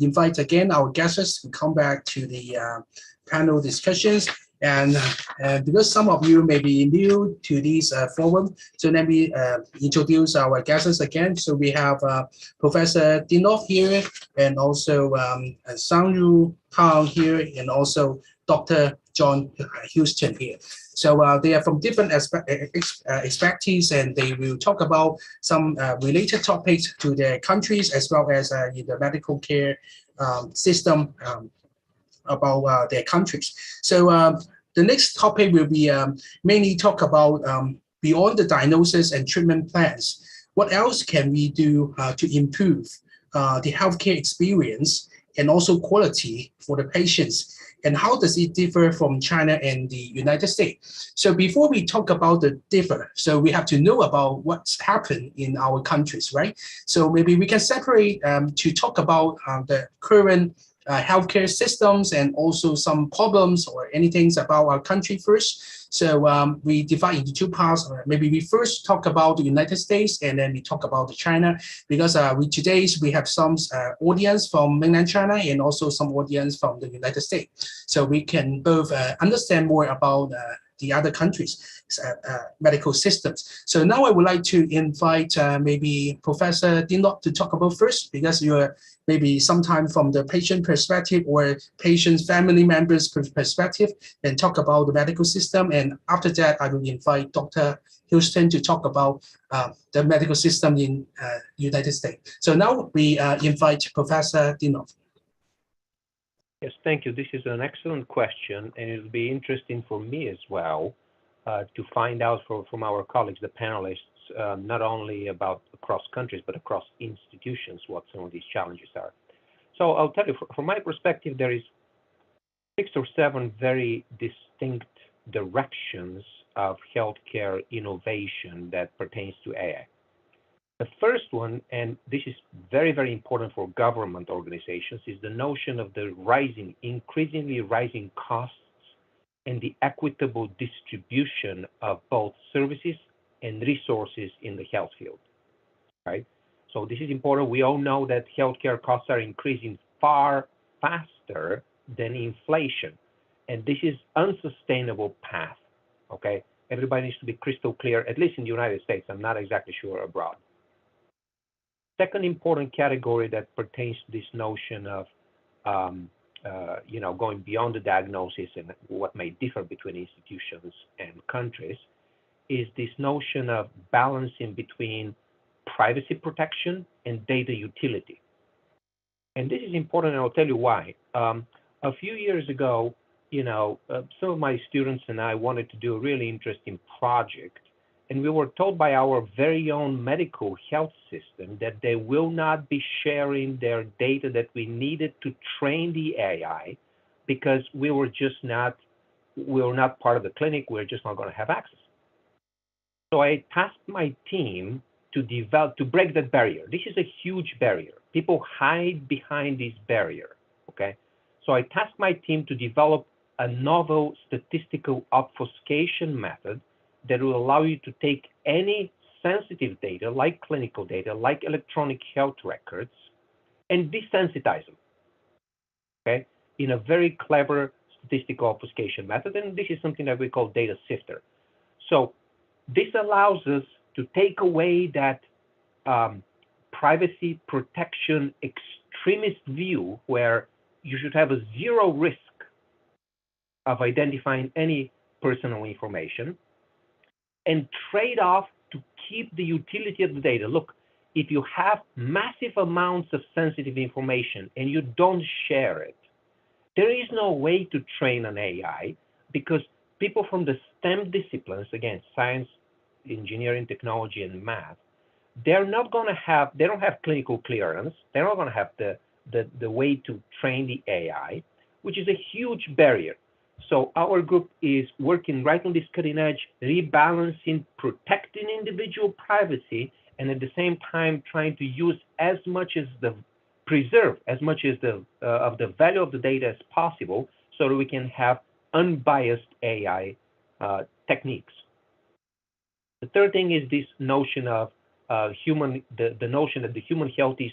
invite again our guests to come back to the panel discussions. And because some of you may be new to this forum, so let me introduce our guests again. So we have Professor Dinov here, and also Sangyu Tang here, and also Dr. John Houston here. So they are from different expertise, and they will talk about some related topics to their countries as well as in the medical care system about their countries. So the next topic will be mainly talk about beyond the diagnosis and treatment plans. What else can we do to improve the healthcare experience and also quality for the patients? And how does it differ from China and the United States? So before we talk about the differ, so we have to know about what's happened in our countries, right? So maybe we can separate to talk about the current healthcare systems and also some problems or anything about our country first. So we divide into two parts. Maybe we first talk about the United States and then we talk about China, because we have some audience from mainland China and also some audience from the United States. So we can both understand more about the other countries' medical systems. So now I would like to invite maybe Professor Dinov to talk about first, because you're maybe sometime from the patient perspective or patient's family members' perspective, and talk about the medical system. And after that, I will invite Dr. Houston to talk about the medical system in United States. So now we invite Professor Dinov. Yes, thank you. This is an excellent question, and it'll be interesting for me as well to find out from our colleagues, the panelists, not only about across countries, but across institutions, what some of these challenges are. So I'll tell you, from my perspective, there is 6 or 7 very distinct directions of healthcare innovation that pertains to AI. The first one, and this is very, very important for government organizations, is the notion of the increasingly rising costs and the equitable distribution of both services and resources in the health field, right? So this is important. We all know that healthcare costs are increasing far faster than inflation, and this is unsustainable path, okay? Everybody needs to be crystal clear, at least in the United States. I'm not exactly sure abroad. Second important category that pertains to this notion of going beyond the diagnosis and what may differ between institutions and countries is this notion of balancing between privacy protection and data utility. And this is important, and I'll tell you why. A few years ago, some of my students and I wanted to do a really interesting project, and we were told by our very own medical health system that they will not be sharing their data that we needed to train the AI because we were not part of the clinic. We're just not going to have access. So I tasked my team to break that barrier. This is a huge barrier. People hide behind this barrier, okay? So I tasked my team to develop a novel statistical obfuscation method that will allow you to take any sensitive data, like clinical data, like electronic health records, and desensitize them, okay, in a very clever statistical obfuscation method. And this is something that we call data sifter. So this allows us to take away that privacy protection extremist view where you should have a zero risk of identifying any personal information, and trade off to keep the utility of the data. Look, if you have massive amounts of sensitive information and you don't share it, there is no way to train an AI because people from the STEM disciplines, again, science, engineering, technology, and math, they don't have clinical clearance. They're not going to have the way to train the AI, which is a huge barrier. So our group is working right on this cutting edge, rebalancing, protecting individual privacy, and at the same time trying to use as much as preserve as much as of the value of the data as possible, so that we can have unbiased AI techniques. The third thing is this notion of the notion that the human health is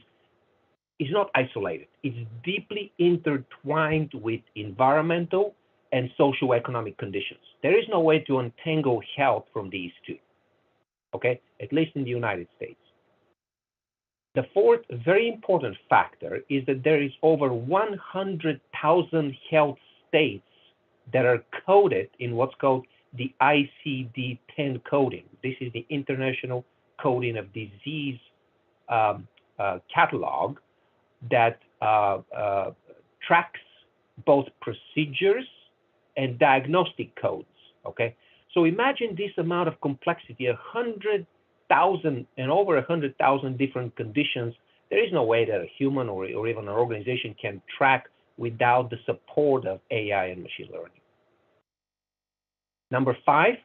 not isolated. It's deeply intertwined with environmental and socioeconomic conditions. There is no way to untangle health from these two, okay? At least in the United States. The fourth very important factor is that there is over 100,000 health states that are coded in what's called the ICD-10 coding. This is the International Coding of Disease catalog that tracks both procedures and diagnostic codes, okay? So imagine this amount of complexity, 100,000 and over 100,000 different conditions. There is no way that a human or even an organization can track without the support of AI and machine learning. Number 5,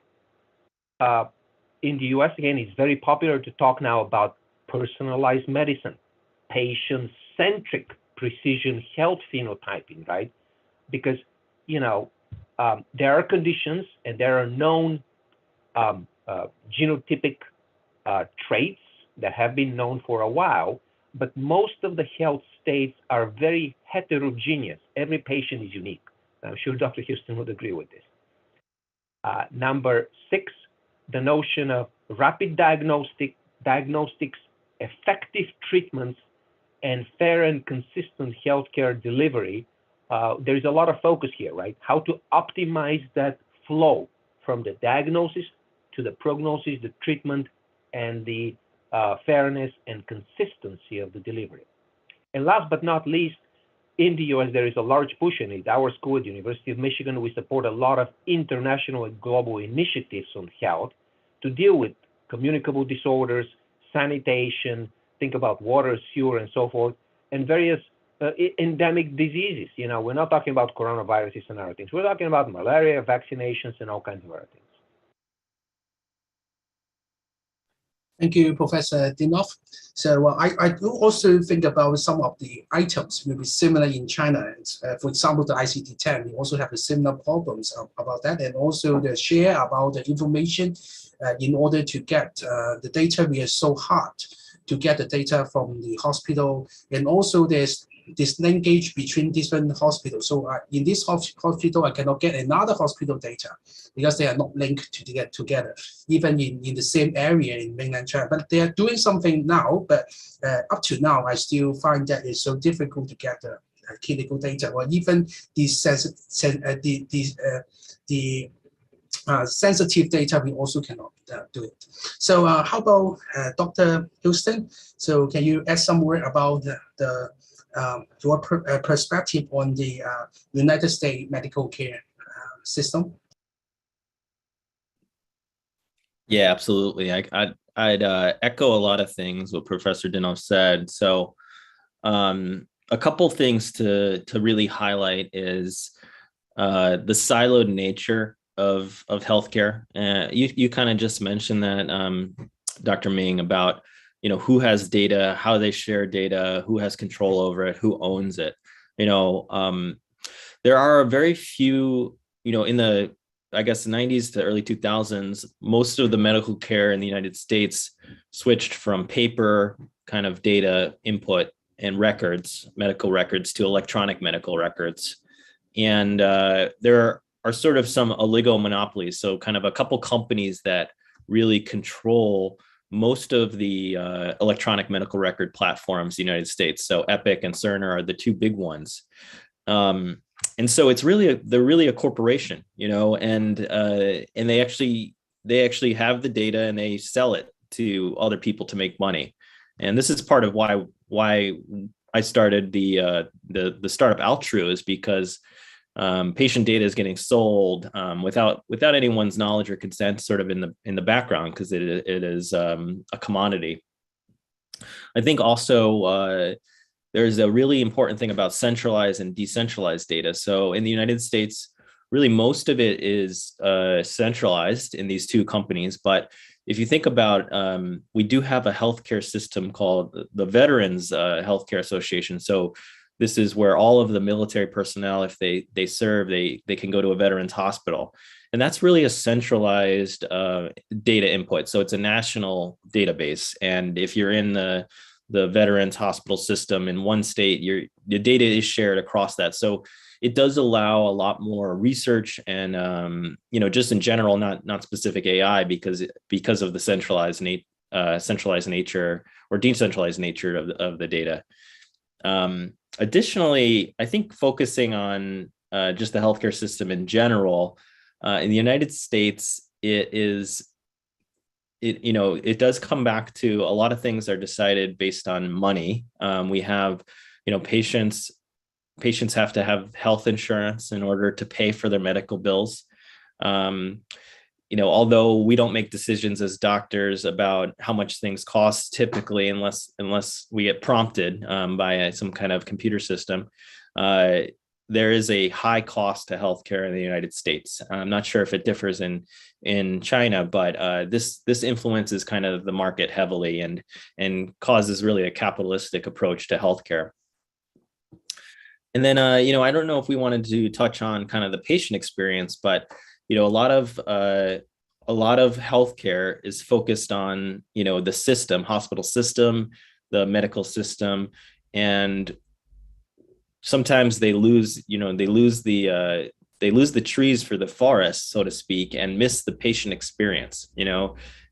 in the US, again, it's very popular to talk now about personalized medicine, patient-centric precision health phenotyping, right? Because, you know, there are conditions and there are known genotypic traits that have been known for a while, but most of the health states are very heterogeneous. Every patient is unique. I'm sure Dr. Houston would agree with this. Number 6, the notion of rapid diagnostics, effective treatments, and fair and consistent healthcare delivery. There's a lot of focus here, right? How to optimize that flow from the diagnosis to the prognosis, the treatment, and the fairness and consistency of the delivery. And last but not least, in the US, there is a large push in it. Our school at the University of Michigan, we support a lot of international and global initiatives on health to deal with communicable disorders, sanitation, think about water, sewer, and so forth, and various endemic diseases. You know, we're not talking about coronaviruses and other things. We're talking about malaria, vaccinations, and all kinds of other things. Thank you, Professor Dinov. So I do also think about some of the items will be similar in China. For example, the ICD-10, we also have the similar problems about that, and also the share about the information in order to get the data. We are so hard to get the data from the hospital, and also there's this linkage between different hospitals. So in this hospital, I cannot get another hospital data because they are not linked together, even in the same area in mainland China. But they are doing something now, but up to now, I still find that it's so difficult to get the clinical data, or even the sensitive data, we also cannot do it. So how about Dr. Houston? So can you add some word about your perspective on the United States medical care system? Yeah, absolutely. I'd echo a lot of things what Professor Dinov said. So a couple things to really highlight is the siloed nature of healthcare. You kind of just mentioned that, Dr. Ming, about who has data, how they share data, who has control over it, who owns it. There are very few, in the, I guess, the 90s to early 2000s, most of the medical care in the United States switched from paper kind of data input and records, medical records, to electronic medical records. And there are sort of some oligomonopolies, so kind of a couple companies that really control most of the electronic medical record platforms in the United States. So Epic and Cerner are the two big ones. And so it's really they're really a corporation, and they actually have the data and they sell it to other people to make money. And this is part of why I started the startup Altru, is because patient data is getting sold without anyone's knowledge or consent, sort of in the background, because it is a commodity. I think also there's a really important thing about centralized and decentralized data. So in the United States, really most of it is centralized in these two companies. But if you think about, we do have a healthcare system called the Veterans Healthcare Association. So this is where all of the military personnel, if they serve, they can go to a veterans hospital. And that's really a centralized data input. So it's a national database. And if you're in the veterans hospital system in one state, your data is shared across that. So it does allow a lot more research and, just in general, not specific AI because of the centralized nature or decentralized nature of the data. Additionally, I think focusing on just the healthcare system in general, in the United States, it does come back to a lot of things are decided based on money. We have, patients have to have health insurance in order to pay for their medical bills. Although we don't make decisions as doctors about how much things cost typically, unless we get prompted by some kind of computer system, there is a high cost to healthcare in the United States. I'm not sure if it differs in China, but this influences kind of the market heavily and causes really a capitalistic approach to healthcare. And then, I don't know if we wanted to touch on kind of the patient experience, but a lot of healthcare is focused on the system, hospital system, the medical system, and sometimes they lose the trees for the forest, so to speak, and miss the patient experience,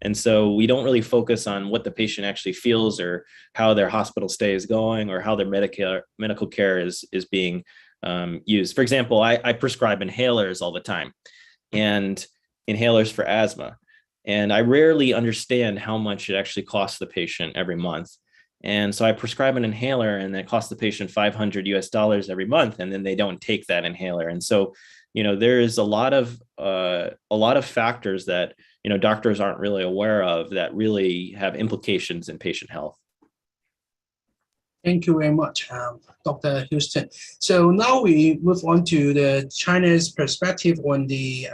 and so we don't really focus on what the patient actually feels or how their hospital stay is going or how their medical care is being used. For example, I prescribe inhalers all the time, and inhalers for asthma, and I rarely understand how much it actually costs the patient every month. And so I prescribe an inhaler and it costs the patient $500 every month, and then they don't take that inhaler. And so, there is a lot of factors that, doctors aren't really aware of that really have implications in patient health. Thank you very much, Dr. Houston. So now we move on to the China's perspective on the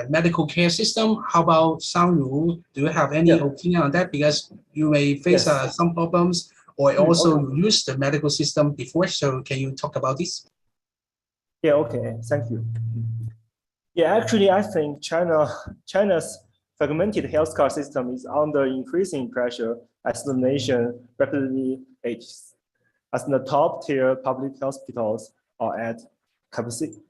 medical care system. How about Sang-Yu? Do you have any opinion on that? Because you may face some problems or also use the medical system before. So can you talk about this? Yeah, okay, thank you. Yeah, actually, I think China's fragmented healthcare system is under increasing pressure as the nation rapidly ages. As the top tier public hospitals are at capacity,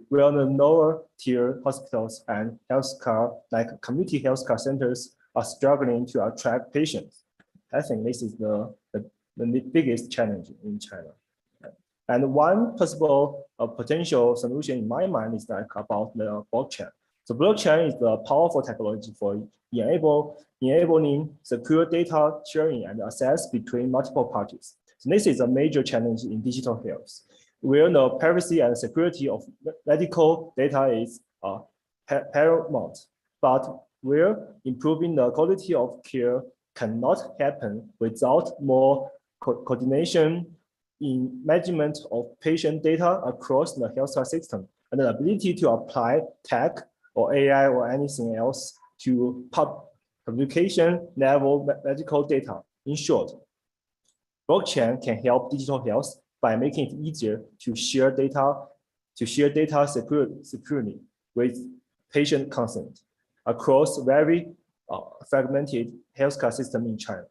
while the lower tier hospitals and healthcare, like community healthcare centers, are struggling to attract patients. I think this is the biggest challenge in China. And one possible potential solution in my mind is like about the blockchain. So blockchain is the powerful technology for enabling secure data sharing and access between multiple parties. So this is a major challenge in digital health, where the privacy and security of medical data is paramount, but where improving the quality of care cannot happen without more coordination in management of patient data across the healthcare system and the ability to apply tech or AI or anything else to publication level medical data. In short, blockchain can help digital health by making it easier to share data securely with patient consent across very fragmented healthcare system in China.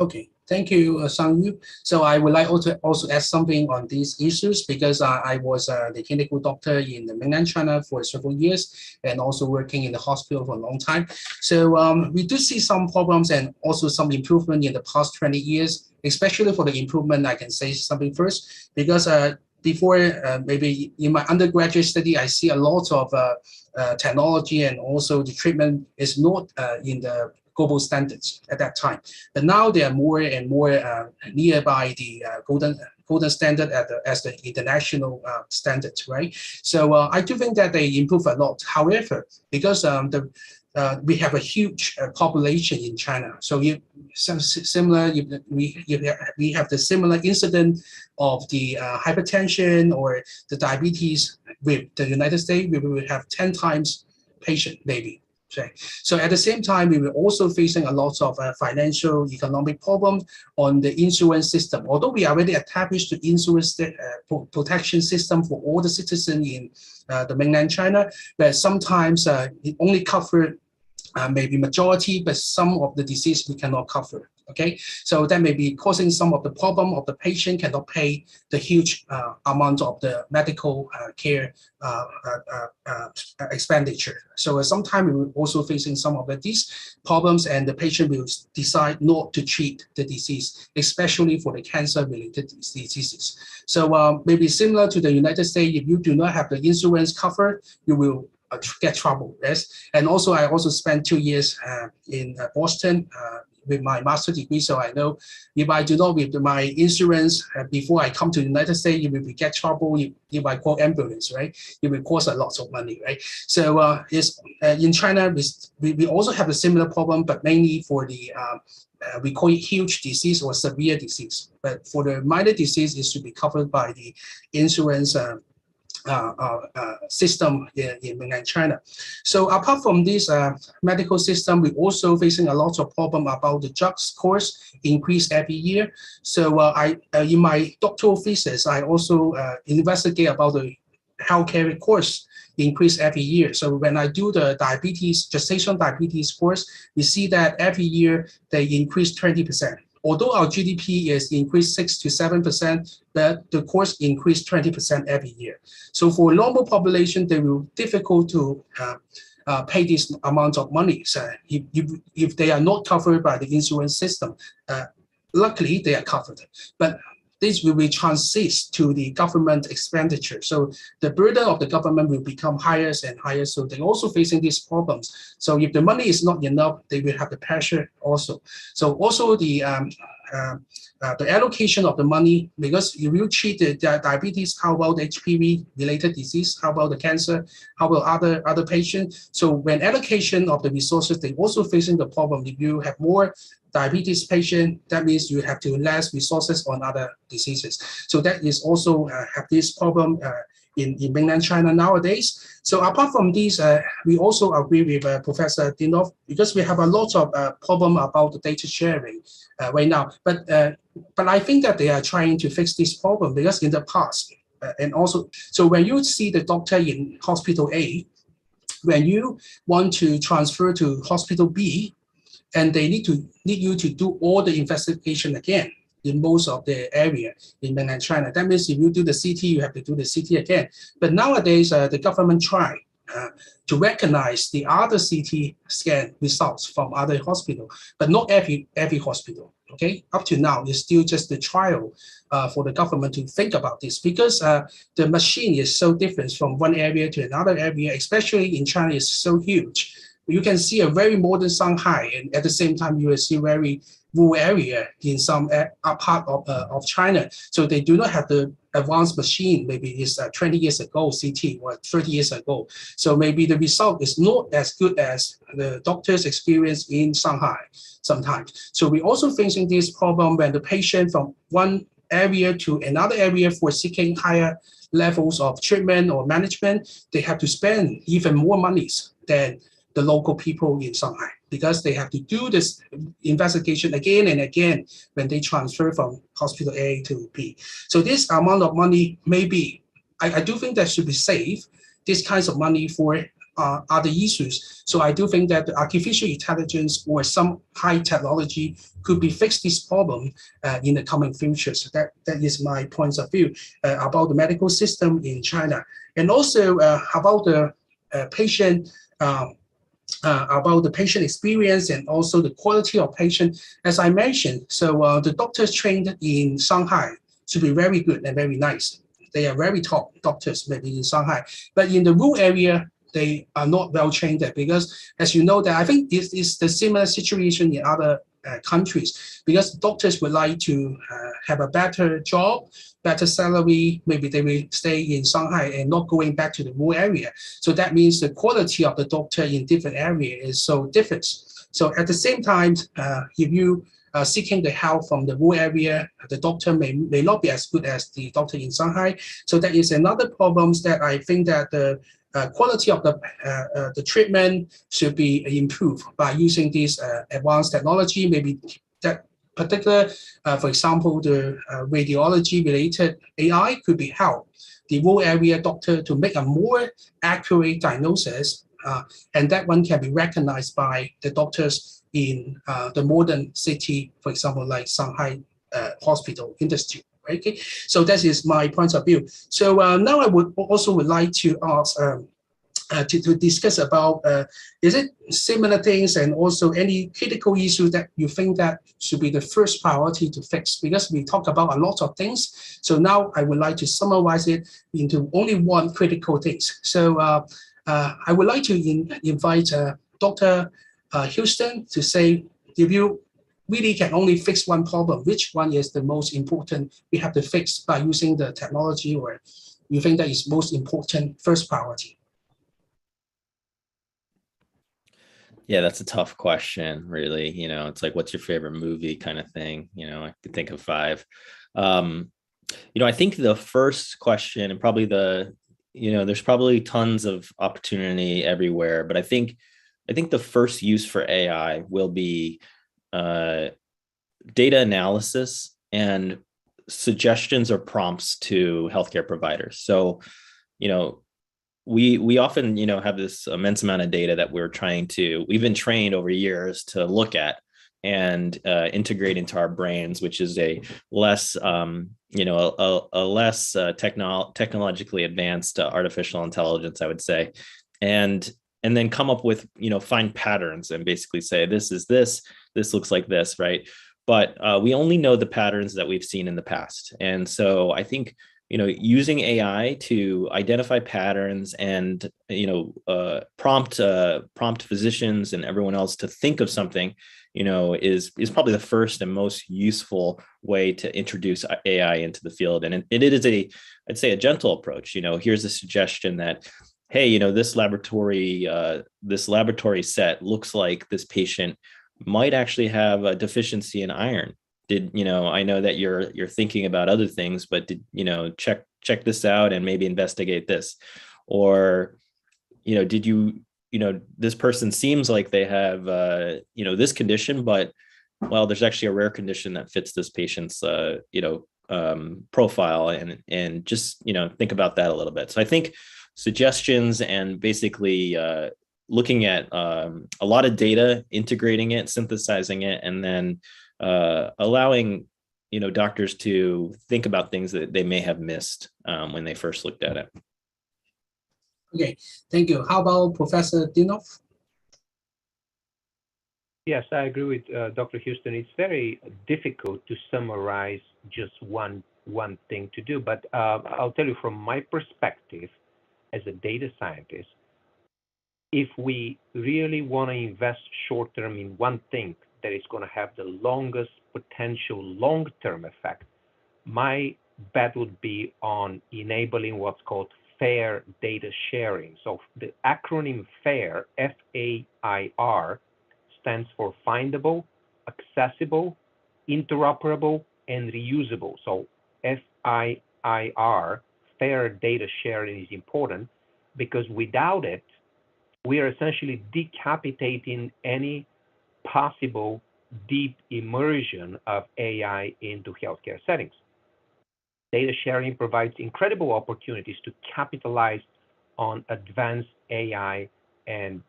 Okay, thank you, Sang-Yu. So I would like also add something on these issues because I was the clinical doctor in the mainland China for several years and also working in the hospital for a long time. So we do see some problems and also some improvement in the past 20 years, especially for the improvement. I can say something first because before maybe in my undergraduate study, I see a lot of technology and also the treatment is not in the global standards at that time. But now they are more and more nearby the golden standard as the international standards, right? So I do think that they improve a lot. However, because we have a huge population in China, so we have the similar incident of the hypertension or the diabetes with the United States. We will have 10 times patient maybe. Okay. So at the same time, we were also facing a lot of financial economic problems on the insurance system. Although we already established the insurance protection system for all the citizens in the mainland China, but sometimes it only covered maybe majority, but some of the disease we cannot cover. Okay, so that may be causing some of the problem of the patient cannot pay the huge amount of the medical care expenditure. So sometimes we will also facing some of these problems, and the patient will decide not to treat the disease, especially for the cancer-related diseases. So maybe similar to the United States, if you do not have the insurance covered, you will get trouble. Yes, and also I also spent 2 years in Boston with my master's degree, so I know if I do not with my insurance before I come to the United States, it will get trouble. If I call ambulance, right, it will cost a lot of money, right? So in China, we also have a similar problem, but mainly for the we call it huge disease or severe disease. But for the minor disease, it should be covered by the insurance system in mainland China. So apart from this medical system, we're also facing a lot of problem about the drugs cost increase every year. So in my doctoral thesis, I also investigate about the healthcare costs increase every year. So when I do the gestational diabetes course, we see that every year they increase 20%. Although our GDP is increased 6 to 7%, but the cost increased 20% every year. So for normal population, they will difficult to pay this amount of money. So if they are not covered by the insurance system, luckily they are covered. But this will be transit to the government expenditure. So the burden of the government will become higher and higher. So they're also facing these problems. So if the money is not enough, they will have the pressure also. So also the allocation of the money, because if you treat the diabetes, how about the HPV related disease? How about the cancer? How about other patients? So when allocation of the resources, they're also facing the problem. If you have more diabetes patient, that means you have to less resources on other diseases. So that is also have this problem in mainland China nowadays. So apart from these, we also agree with Professor Dinoff, because we have a lot of problem about the data sharing right now. But I think that they are trying to fix this problem, because in the past, and also, so when you see the doctor in hospital A, when you want to transfer to hospital B, and they need you to do all the investigation again in most of the area in mainland China. That means if you do the CT, you have to do the CT again. But nowadays, the government try to recognize the other CT scan results from other hospital, but not every hospital. Okay, up to now, it's still just the trial for the government to think about this, because the machine is so different from one area to another area, especially in China, is so huge. You can see a very modern Shanghai, and at the same time, you will see very rural area in some part of China. So they do not have the advanced machine. Maybe it's 20 years ago, CT, or 30 years ago. So maybe the result is not as good as the doctor's experience in Shanghai sometimes. So we're also facing this problem when the patient from one area to another area for seeking higher levels of treatment or management, they have to spend even more monies than the local people in Shanghai, because they have to do this investigation again and again when they transfer from hospital A to B. So this amount of money, maybe, I do think that should be saved, this kinds of money for other issues. So I do think that the artificial intelligence or some high technology could be fixed this problem in the coming future. So that is my point of view about the medical system in China. And also about the patient about the patient experience and also the quality of patient. As I mentioned, so the doctors trained in Shanghai should be very good and very nice. They are very top doctors maybe in Shanghai, but in the rural area, they are not well trained there, because as you know that I think this is the similar situation in other countries, because doctors would like to have a better job, better salary. Maybe they will stay in Shanghai and not going back to the rural area. So that means the quality of the doctor in different areas is so different. So at the same time, if you are seeking the help from the rural area, the doctor may not be as good as the doctor in Shanghai. So that is another problem that I think that the quality of the treatment should be improved by using this advanced technology. Maybe that particular, for example, the radiology-related AI could be helped the rural area doctor to make a more accurate diagnosis, and that one can be recognized by the doctors in the modern city, for example, like Shanghai hospital industry. Okay, so that is my point of view. So now I would like to ask to discuss about is it similar things and also any critical issues that you think that should be the first priority to fix, because we talk about a lot of things. So now I would like to summarize it into only one critical thing. So I would like to invite Dr. Houston to say, if you really can only fix one problem, which one is the most important we have to fix by using the technology, or you think that is most important first priority? Yeah, that's a tough question, really. You know, it's like, what's your favorite movie kind of thing? You know, I could think of 5. You know, I think the first question, and probably there's probably tons of opportunity everywhere, but I think the first use for AI will be data analysis and suggestions or prompts to healthcare providers. So, you know, we often, you know, have this immense amount of data that we've been trained over years to look at and integrate into our brains, which is a less, technologically advanced artificial intelligence, I would say, and then come up with, you know, find patterns and basically say, this is this looks like this, right? But we only know the patterns that we've seen in the past. And so I think, you know, using AI to identify patterns and, you know, prompt physicians and everyone else to think of something, you know, is probably the first and most useful way to introduce AI into the field. And it is I'd say a gentle approach. You know, here's a suggestion that, hey, you know, this laboratory set looks like this patient might actually have a deficiency in iron. You know, I know that you're thinking about other things, but you know, check this out and maybe investigate this. Or, you know, this person seems like they have, you know, this condition, but well, there's actually a rare condition that fits this patient's, profile, and just, you know, think about that a little bit. So I think suggestions and basically looking at a lot of data, integrating it, synthesizing it, and then allowing, you know, doctors to think about things that they may have missed when they first looked at it. Okay, thank you. How about Professor Dinoff? Yes, I agree with Dr. Houston. It's very difficult to summarize just one thing to do, but I'll tell you from my perspective as a data scientist, if we really want to invest short term in one thing that is going to have the longest potential long-term effect, my bet would be on enabling what's called fair data sharing. So the acronym FAIR, F-A-I-R, stands for findable, accessible, interoperable, and reusable. So F-I-I-R, fair data sharing, is important because without it, we are essentially decapitating any possible deep immersion of AI into healthcare settings. Data sharing provides incredible opportunities to capitalize on advanced AI and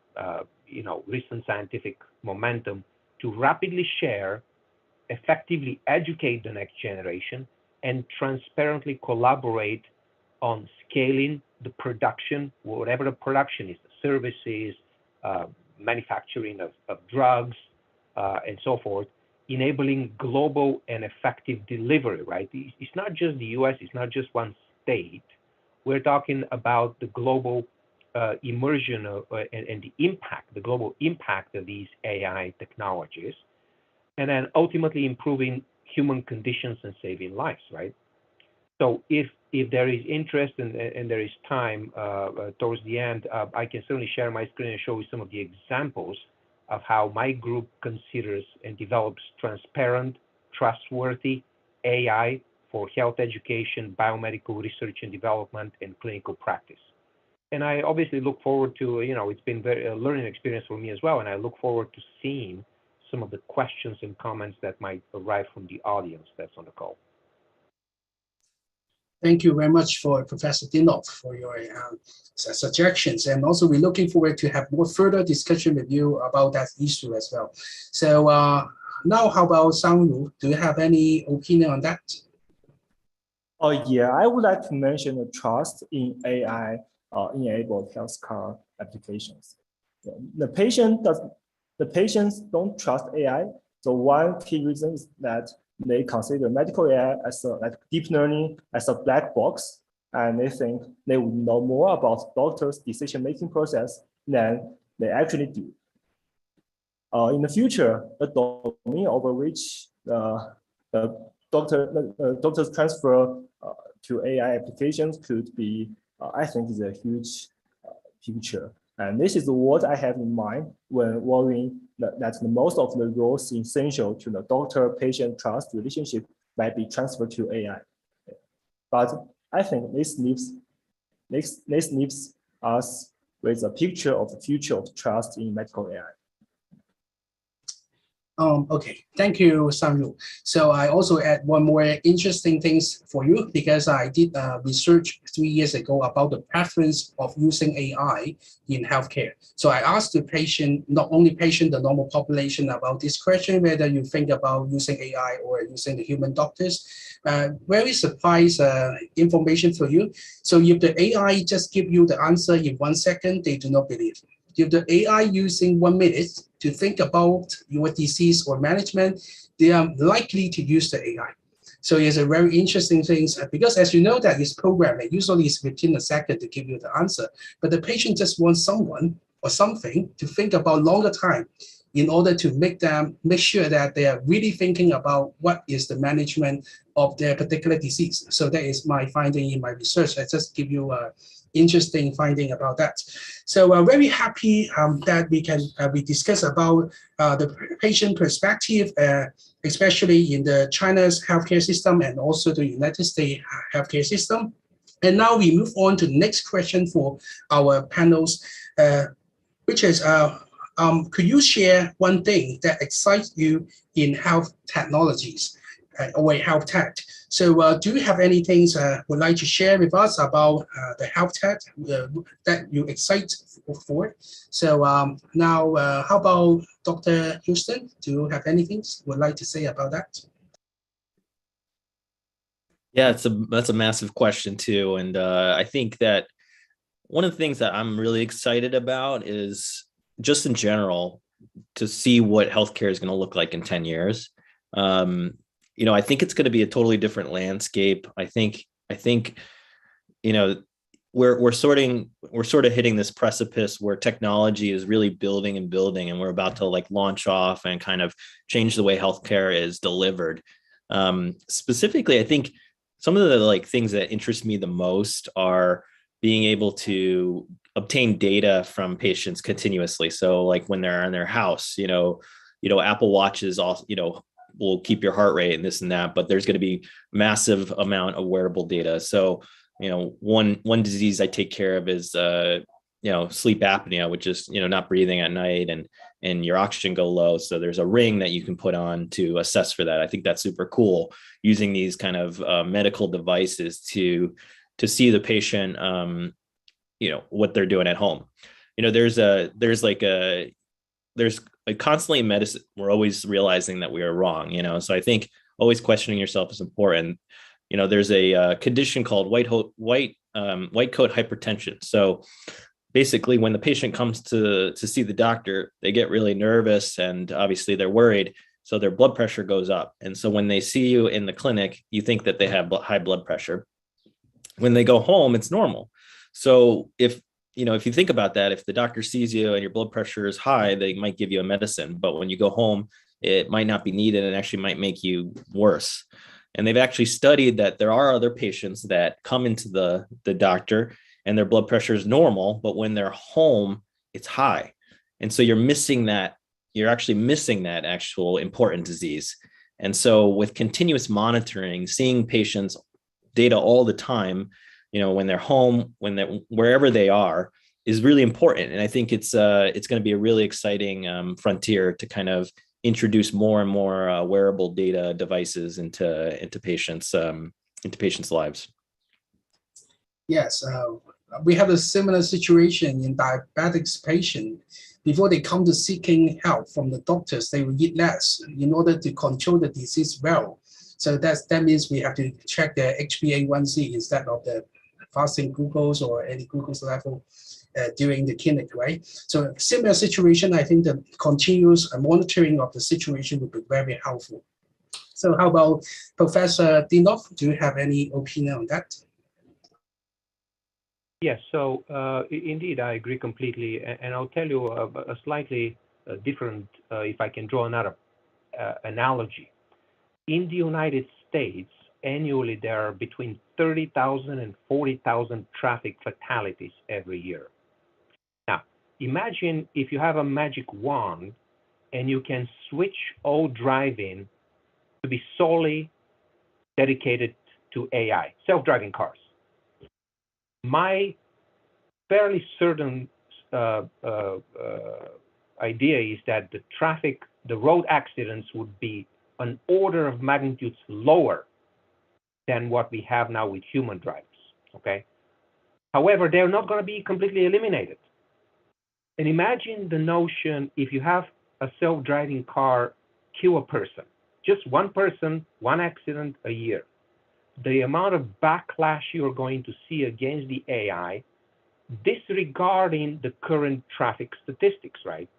recent scientific momentum to rapidly share, effectively educate the next generation, and transparently collaborate on scaling the production, whatever the production is, the services, manufacturing of drugs, and so forth, enabling global and effective delivery, right? It's not just the US, it's not just one state. We're talking about the global immersion and the impact, the global impact of these AI technologies, and then ultimately improving human conditions and saving lives, right? So if there is interest and there is time towards the end, I can certainly share my screen and show you some of the examples of how my group considers and develops transparent, trustworthy AI for health education, biomedical research and development, and clinical practice. And I obviously look forward to, it's been a learning experience for me as well. And I look forward to seeing some of the questions and comments that might arrive from the audience that's on the call. Thank you very much for Professor Dinov for your suggestions. And also we're looking forward to have more further discussion with you about that issue as well. So now how about Sang-Yu? Do you have any opinion on that? Oh yeah, I would like to mention the trust in AI enabled healthcare applications. The patients don't trust AI. So one key reason is that they consider medical AI as like deep learning as a black box, and they think they would know more about doctors' decision-making process than they actually do. In the future, the domain over which the doctors transfer to AI applications could be, I think, is a huge future. And this is what I have in mind when worrying that most of the roles essential to the doctor-patient trust relationship might be transferred to AI. But I think this leaves us with a picture of the future of trust in medical AI. Okay, thank you, Sang-Yu. So I also add one more interesting things for you, because I did research 3 years ago about the preference of using AI in healthcare. So I asked the patient, not only patient, the normal population, about this question, whether you think about using AI or using the human doctors. Very surprised information for you. So if the AI just give you the answer in 1 second, they do not believe. If the AI using 1 minute to think about your disease or management, they are likely to use the AI. So it's a very interesting thing, because as you know that it's programming, usually it's within a second to give you the answer, but the patient just wants someone or something to think about longer time in order to make sure that they are really thinking about what is the management of their particular disease. So that is my finding in my research. I just give you a interesting finding about that. So I'm very happy that we discuss about the patient perspective, especially in the China's healthcare system and also the United States healthcare system. And now we move on to the next question for our panels, which is, could you share one thing that excites you in health technologies or health tech? So do you have anything would like to share with us about the health tech that you excite for? So now, how about Dr. Houston? Do you have anything would like to say about that? Yeah, that's a massive question too. And I think that one of the things that I'm really excited about is just in general to see what healthcare is going to look like in 10 years. I think it's going to be a totally different landscape. I think, we're sort of hitting this precipice where technology is really building and building, and we're about to like launch off and kind of change the way healthcare is delivered. Specifically, I think some of the like things that interest me the most are being able to obtain data from patients continuously. So like when they're in their house, Apple Watches also, will keep your heart rate and this and that, but there's going to be massive amount of wearable data. So, one disease I take care of is, sleep apnea, which is, not breathing at night and your oxygen go low. So there's a ring that you can put on to assess for that. I think that's super cool, using these kind of medical devices to see the patient, what they're doing at home. There's constantly in medicine, we're always realizing that we are wrong, so I think always questioning yourself is important. There's a condition called white coat hypertension. So basically when the patient comes to see the doctor, they get really nervous and obviously they're worried, so their blood pressure goes up. And so when they see you in the clinic, you think that they have high blood pressure. When they go home, it's normal. So if you think about that, if the doctor sees you and your blood pressure is high, they might give you a medicine. But when you go home, it might not be needed and actually might make you worse. And they've actually studied that there are other patients that come into the doctor and their blood pressure is normal, but when they're home, it's high. And so you're actually missing that actual important disease. And so with continuous monitoring, seeing patients' data all the time, when they're home, when they're wherever they are, is really important. And I think it's going to be a really exciting frontier to kind of introduce more and more wearable data devices into patients' lives. Yes, we have a similar situation in diabetics patient. Before they come to seeking help from the doctors, they will eat less in order to control the disease well. So that means we have to check their HbA1c instead of the fasting glucose or any glucose level during the clinic, right? So similar situation, I think the continuous monitoring of the situation would be very helpful. So how about Professor Dinoff? Do you have any opinion on that? Yes, so indeed, I agree completely. And I'll tell you a slightly different, if I can draw another analogy. In the United States, annually, there are between 30,000 and 40,000 traffic fatalities every year. Now, imagine if you have a magic wand and you can switch all driving to be solely dedicated to AI, self-driving cars. My fairly certain idea is that the road accidents would be an order of magnitudes lower than what we have now with human drivers, okay? However, they're not going to be completely eliminated. And imagine the notion if you have a self-driving car kill a person, just one person, one accident a year. The amount of backlash you're going to see against the AI, disregarding the current traffic statistics, right?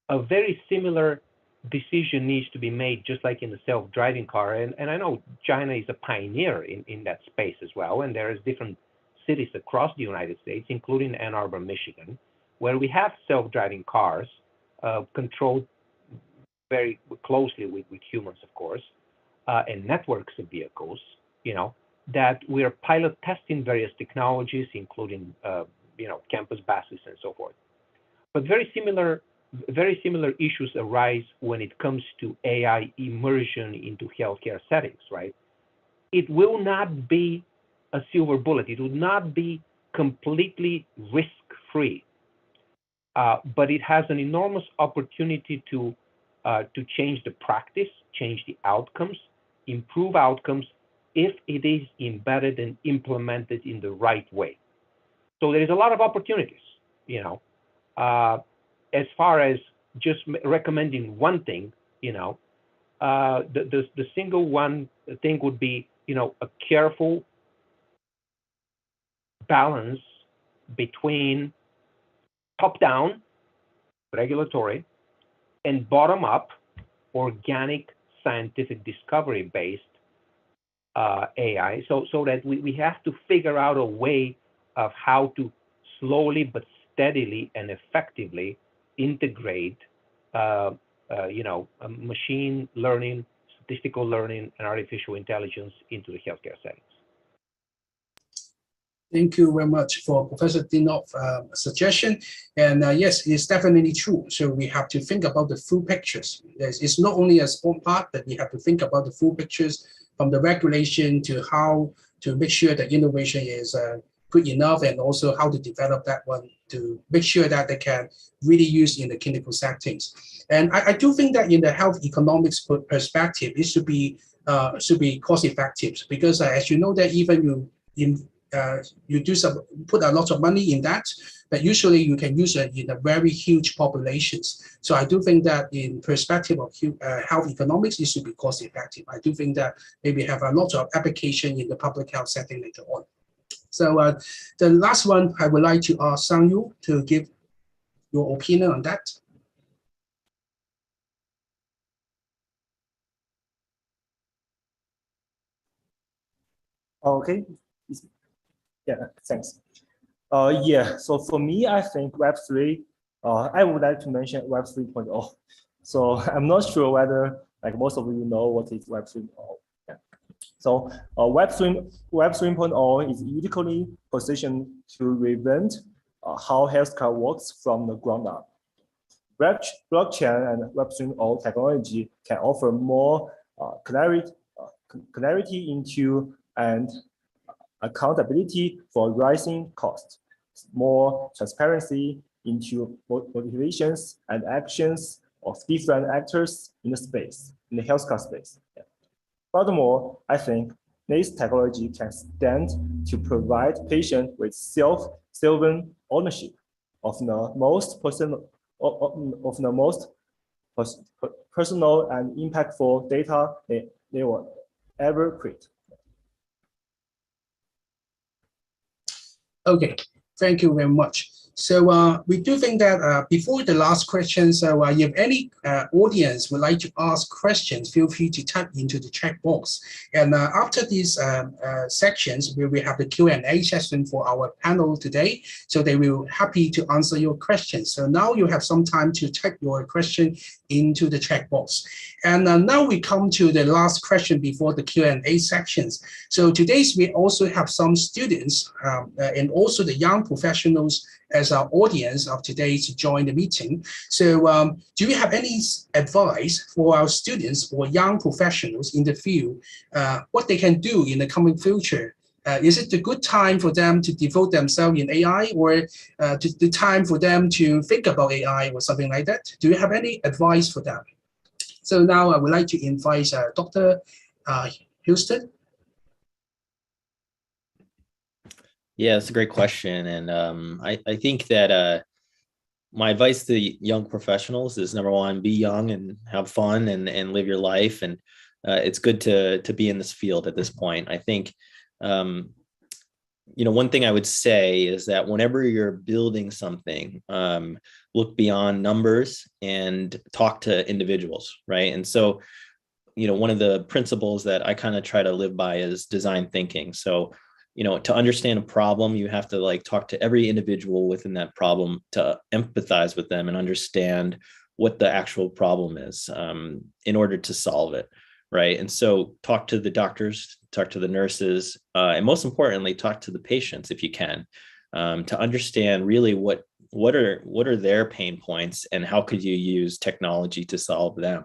A very similar decision needs to be made, just like in the self-driving car. And I know China is a pioneer in that space as well. And there is different cities across the United States, including Ann Arbor, Michigan, where we have self-driving cars controlled very closely with humans, of course, and networks of vehicles, that we are pilot testing various technologies, including, campus buses and so forth. But very similar issues arise when it comes to AI immersion into healthcare settings, right? It will not be a silver bullet. It will not be completely risk-free, but it has an enormous opportunity to change the practice, change the outcomes, improve outcomes if it is embedded and implemented in the right way. So there is a lot of opportunities, as far as just recommending one thing, the single one thing would be, a careful balance between top-down, regulatory, and bottom-up, organic, scientific discovery-based AI, so that we have to figure out a way of how to slowly but steadily and effectively integrate, machine learning, statistical learning, and artificial intelligence into the healthcare settings. Thank you very much for Professor Dinoff's suggestion. And yes, it's definitely true. So we have to think about the full pictures. It's not only a small part, but we have to think about the full pictures from the regulation to how to make sure that innovation is good enough, and also how to develop that one to make sure that they can really use in the clinical settings. And I do think that in the health economics perspective, it should be cost effective, because as you know that even you put a lot of money in that, but usually you can use it in a very huge populations. So I do think that in perspective of health economics, it should be cost effective. I do think that maybe have a lot of application in the public health setting later on. So the last one, I would like to ask Sang-Yu to give your opinion on that. Okay. Yeah, thanks. So for me, I think Web3, I would like to mention Web 3.0. So I'm not sure whether most of you know what is Web 3.0. Yeah. So Web 3.0 is uniquely positioned to reinvent how healthcare works from the ground up. Blockchain and Web 3.0 technology can offer more clarity into and accountability for rising costs, more transparency into motivations and actions of different actors in the space, in the healthcare space. Yeah. Furthermore, I think this technology can stand to provide patients with self-sovereign ownership of the most personal and impactful data they will ever create. Okay, thank you very much. So we do think that before the last question, so if any audience would like to ask questions, feel free to type into the chat box. And after these sections, we will have the Q&A session for our panel today. So they will happy to answer your questions. So now you have some time to type your question into the chat box. And now we come to the last question before the Q&A sections. So today's we also have some students and also the young professionals as our audience of today to join the meeting. So do you have any advice for our students or young professionals in the field, what they can do in the coming future? Is it a good time for them to devote themselves in AI, or the time for them to think about AI or something like that? Do you have any advice for them? So now I would like to invite Dr. Houston. Yeah, it's a great question. And I think that my advice to young professionals is, number one, be young and have fun and live your life. And it's good to be in this field at this point. I think, one thing I would say is that whenever you're building something, look beyond numbers and talk to individuals, right? And so, one of the principles that I kind of try to live by is design thinking. So, to understand a problem, you have to talk to every individual within that problem to empathize with them and understand what the actual problem is in order to solve it, right? And so talk to the doctors, talk to the nurses, and most importantly, talk to the patients if you can, to understand really what are their pain points and how could you use technology to solve them.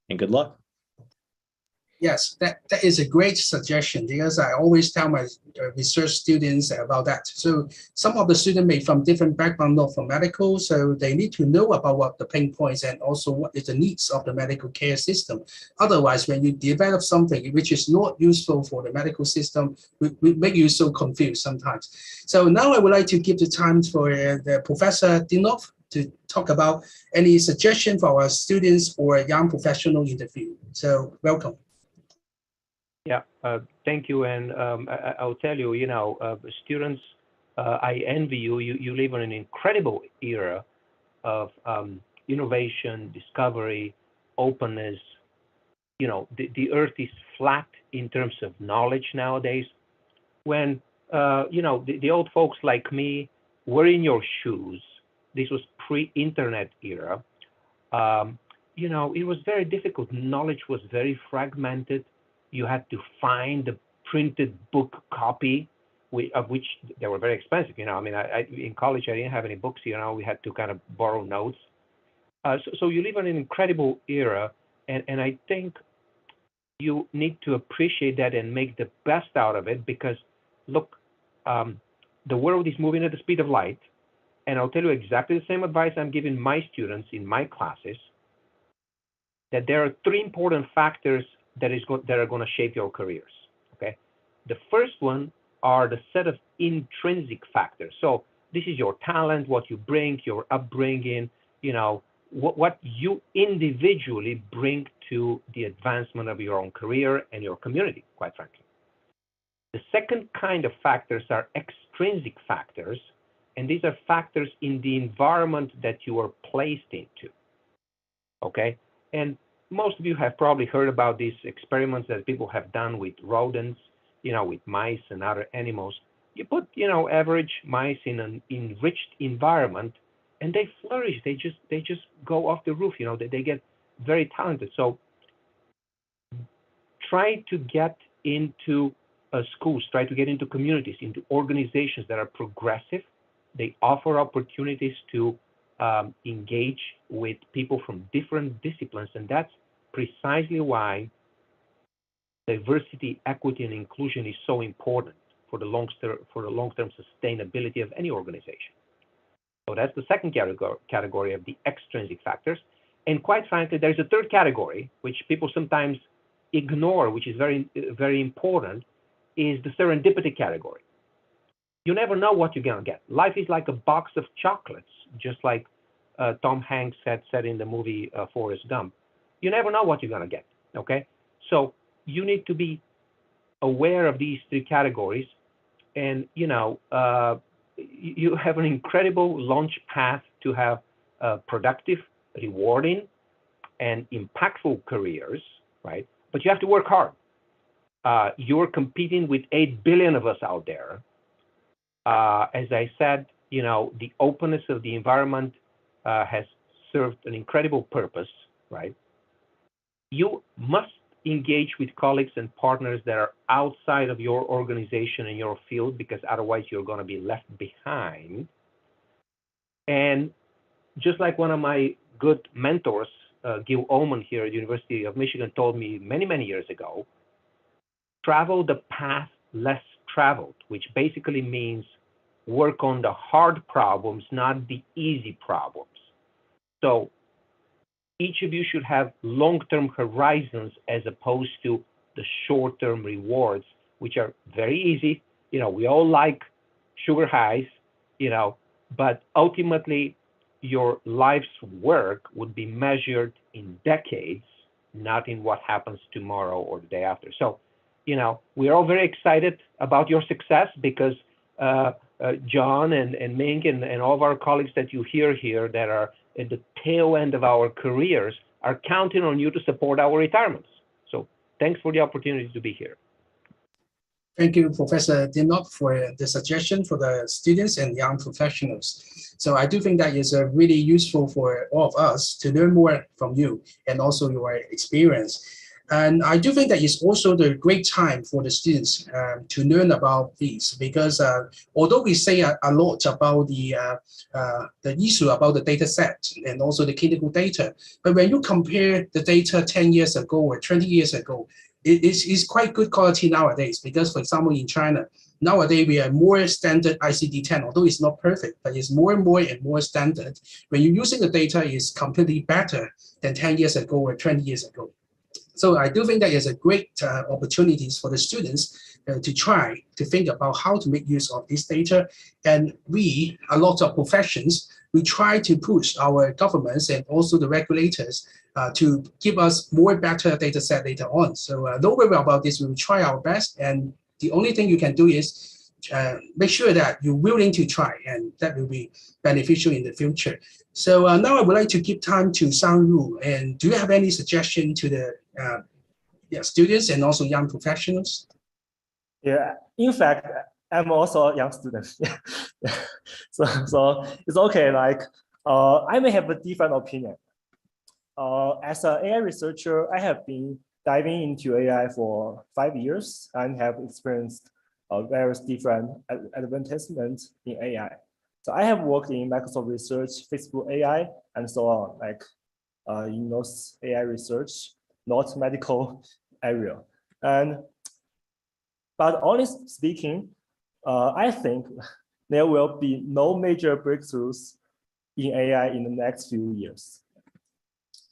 And good luck. Yes, that is a great suggestion, because I always tell my research students about that. So some of the students may from different background, not from medical, so they need to know about what the pain points and also what is the needs of the medical care system. Otherwise, when you develop something which is not useful for the medical system, we make you so confused sometimes. So now I would like to give the time for the Professor Dinov to talk about any suggestion for our students or young professionals in the field. So welcome. Yeah, thank you. And I'll tell you, students, I envy you. You live in an incredible era of innovation, discovery, openness. The earth is flat in terms of knowledge nowadays. When, the old folks like me were in your shoes, this was pre-internet era, it was very difficult. Knowledge was very fragmented. You had to find the printed book copy, of which they were very expensive. In college, I didn't have any books. We had to kind of borrow notes. So you live in an incredible era, and I think you need to appreciate that and make the best out of it, because, look, the world is moving at the speed of light, and I'll tell you exactly the same advice I'm giving my students in my classes, that there are three important factors that are going to shape your careers, okay? The first one are the set of intrinsic factors. So this is your talent, what you bring, your upbringing, what you individually bring to the advancement of your own career and your community, quite frankly. The second kind of factors are extrinsic factors, and these are factors in the environment that you are placed into, okay? And most of you have probably heard about these experiments that people have done with rodents, with mice and other animals. You put, average mice in an enriched environment, and they flourish. They just go off the roof. They get very talented. So try to get into schools, try to get into communities, into organizations that are progressive. They offer opportunities to engage with people from different disciplines, and that's precisely why diversity, equity, and inclusion is so important for the long-term sustainability of any organization. So that's the second category of the extrinsic factors. And quite frankly, there's a third category, which people sometimes ignore, which is very, very important, is the serendipity category. You never know what you're going to get. Life is like a box of chocolates, just like Tom Hanks had said in the movie Forrest Gump. You never know what you're going to get, okay? So you need to be aware of these three categories. And, you know, you have an incredible launch path to have productive, rewarding, and impactful careers, right? But you have to work hard. You're competing with 8 billion of us out there. As I said, you know, the openness of the environment has served an incredible purpose, right? You must engage with colleagues and partners that are outside of your organization and your field, because otherwise you're going to be left behind. And just like one of my good mentors, Gil Ullman here at the University of Michigan, told me many, many years ago, travel the path less traveled, which basically means work on the hard problems, not the easy problems. So each of you should have long-term horizons as opposed to the short-term rewards, which are very easy. You know, we all like sugar highs, you know, but ultimately your life's work would be measured in decades, not in what happens tomorrow or the day after. So, you know, we're all very excited about your success, because John and Ming and all of our colleagues that you hear here that are at the tail end of our careers are counting on you to support our retirements. So thanks for the opportunity to be here. Thank you, Professor Dinov, for the suggestion for the students and young professionals. So I do think that is really useful for all of us to learn more from you and also your experience. And I do think that it's also the great time for the students to learn about these, because although we say a lot about the issue about the data set and also the clinical data, but when you compare the data 10 years ago or 20 years ago, it's quite good quality nowadays. Because, for example, in China, nowadays we have more standard ICD-10, although it's not perfect, but it's more and more standard. When you're using the data, it's completely better than 10 years ago or 20 years ago. So I do think that is a great opportunities for the students to try to think about how to make use of this data. And we, a lot of professions, we try to push our governments and also the regulators to give us more better data set later on. So don't worry about this, we will try our best. And the only thing you can do is make sure that you're willing to try, and that will be beneficial in the future. So now I would like to give time to Sang-Ru. And do you have any suggestion to the students and also young professionals? Yeah, in fact, I'm also a young student. so it's okay. Like, I may have a different opinion. As an AI researcher, I have been diving into AI for 5 years and have experienced various different advancements in AI. So I have worked in Microsoft Research, Facebook AI, and so on, like in those AI research, not medical area. But honestly speaking, I think there will be no major breakthroughs in AI in the next few years.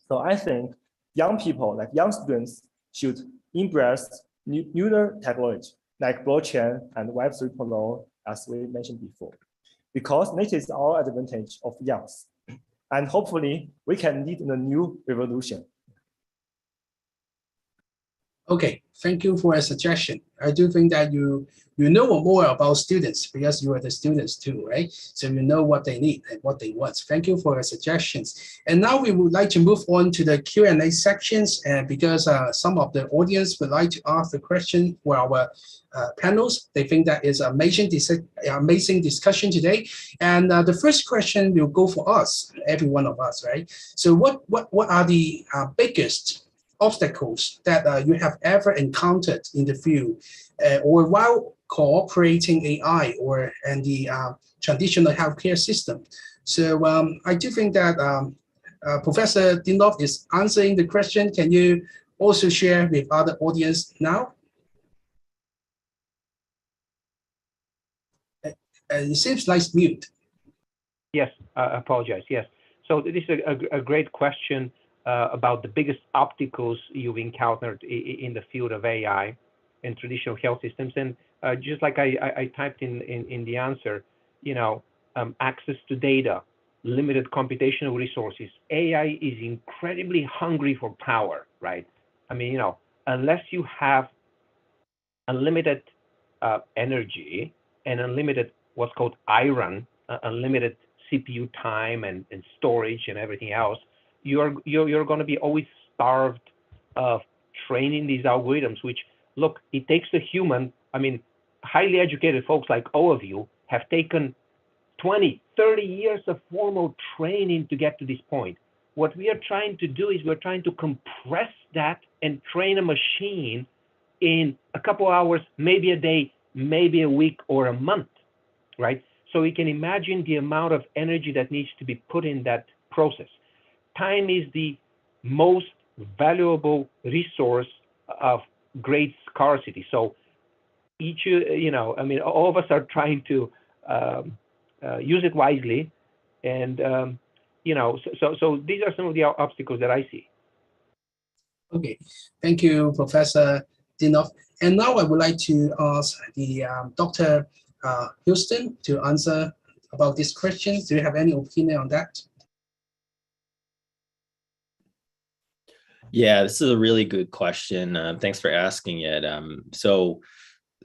So I think young people, like young students, should embrace newer technology like blockchain and Web 3.0, as we mentioned before, because this is our advantage of youngs. And hopefully we can lead in a new revolution. Okay, thank you for a suggestion. I do think that you know more about students because you are the students too, right? So you know what they need and what they want. Thank you for your suggestions. And now we would like to move on to the Q&A sections, and because some of the audience would like to ask the question for our panels. They think that is amazing discussion today. And the first question will go for us, every one of us, right? So what are the biggest obstacles that you have ever encountered in the field or while cooperating AI and the traditional healthcare system? So I do think that Professor Dinov is answering the question. Can you also share with other audience now? It seems like it's mute. Yes, I apologize. Yes. So this is a great question about the biggest obstacles you've encountered in the field of AI and traditional health systems. And just like I typed in the answer, access to data, limited computational resources. AI is incredibly hungry for power, right? I mean, unless you have unlimited energy and unlimited what's called iron, unlimited CPU time and storage and everything else, you're going to be always starved of training these algorithms, which, look, it takes a human. I mean, highly educated folks like all of you have taken 20, 30 years of formal training to get to this point. What we are trying to do is we're trying to compress that and train a machine in a couple hours, maybe a day, maybe a week or a month, right? So we can imagine the amount of energy that needs to be put in that process. Time is the most valuable resource of great scarcity. So each, I mean, all of us are trying to use it wisely. And, so these are some of the obstacles that I see. Okay, thank you, Professor Dinoff. And now I would like to ask the Dr. Houston to answer about this question. Do you have any opinion on that? Yeah, this is a really good question. Thanks for asking it. So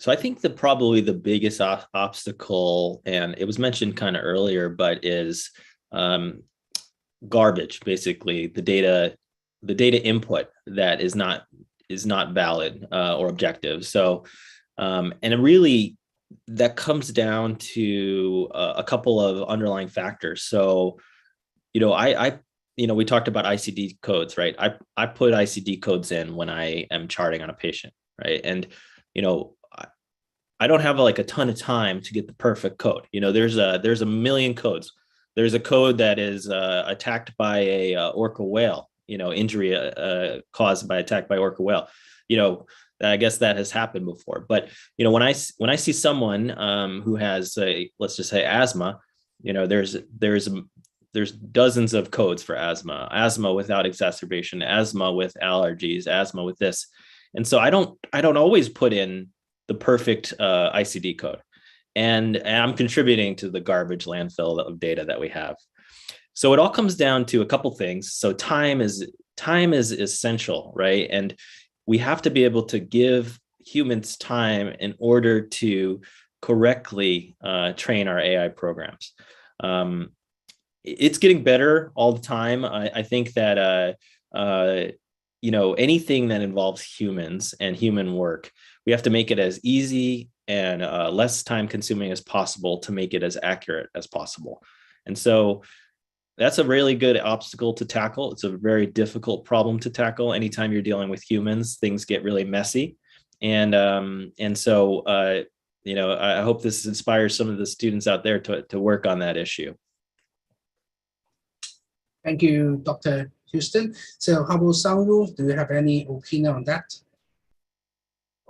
I think probably the biggest obstacle, and it was mentioned kind of earlier, but is garbage. Basically, the data input that is not valid or objective. So, and it really that comes down to a couple of underlying factors. So, we talked about ICD codes, right? I put ICD codes in when I am charting on a patient, right? And, I don't have like a ton of time to get the perfect code. There's a million codes. There's a code that is attacked by a orca whale, injury caused by attack by orca whale. I guess that has happened before. But, when I see someone who has, let's just say asthma, there's dozens of codes for asthma without exacerbation, asthma with allergies, asthma with this. And so I don't always put in the perfect ICD code. And I'm contributing to the garbage landfill of data that we have. So it all comes down to a couple things. So time is essential, right? And we have to be able to give humans time in order to correctly train our AI programs. It's getting better all the time. I think that anything that involves humans and human work, we have to make it as easy and less time consuming as possible to make it as accurate as possible. And so that's a really good obstacle to tackle. It's a very difficult problem to tackle. Anytime you're dealing with humans, things get really messy. And so I hope this inspires some of the students out there to work on that issue. Thank you, Dr. Houston. So how about Sang-Woo? Do you have any opinion on that?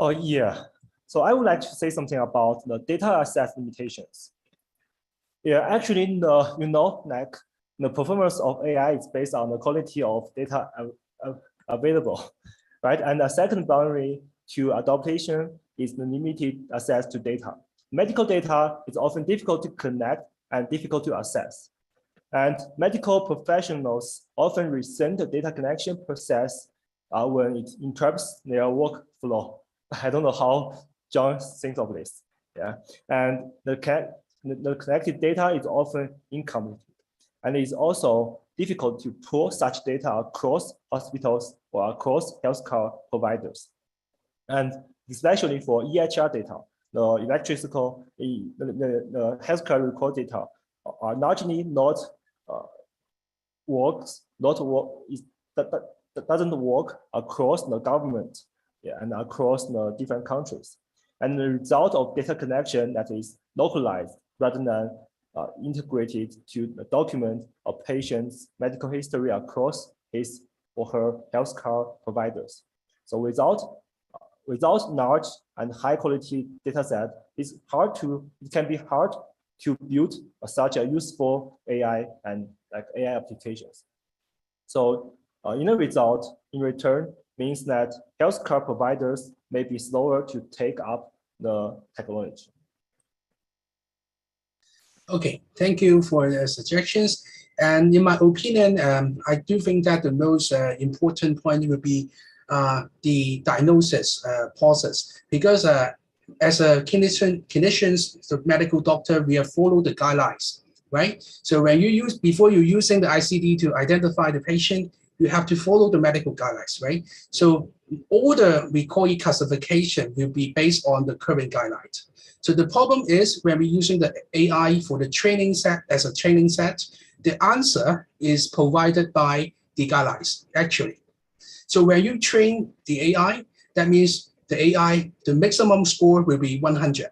Oh, yeah. So I would like to say something about the data access limitations. Yeah, actually, the performance of AI is based on the quality of data available, right? And the second boundary to adaptation is the limited access to data. Medical data is often difficult to connect and difficult to access. And medical professionals often resent the data connection process when it interrupts their workflow. I don't know how John thinks of this. Yeah, and the connected data is often incomplete, and it's also difficult to pull such data across hospitals or across healthcare providers, and especially for EHR data, the healthcare record data are largely doesn't work across the government, yeah, and across the different countries. And the result of data connection that is localized rather than integrated to the document of patient's medical history across his or her healthcare providers. So without large and high quality data set, it can be hard to build such a useful AI and like AI applications. So in return means that healthcare providers may be slower to take up the technology. Okay, thank you for the suggestions. And in my opinion, I do think that the most important point would be the diagnosis process, because as a clinicians, the medical doctor, we have followed the guidelines, right? So when before you're using the ICD to identify the patient, you have to follow the medical guidelines, right? So all we call it classification will be based on the current guidelines. So the problem is when we're using the AI for the training set as a training set, the answer is provided by the guidelines, actually. So when you train the AI, that means the maximum score will be 100,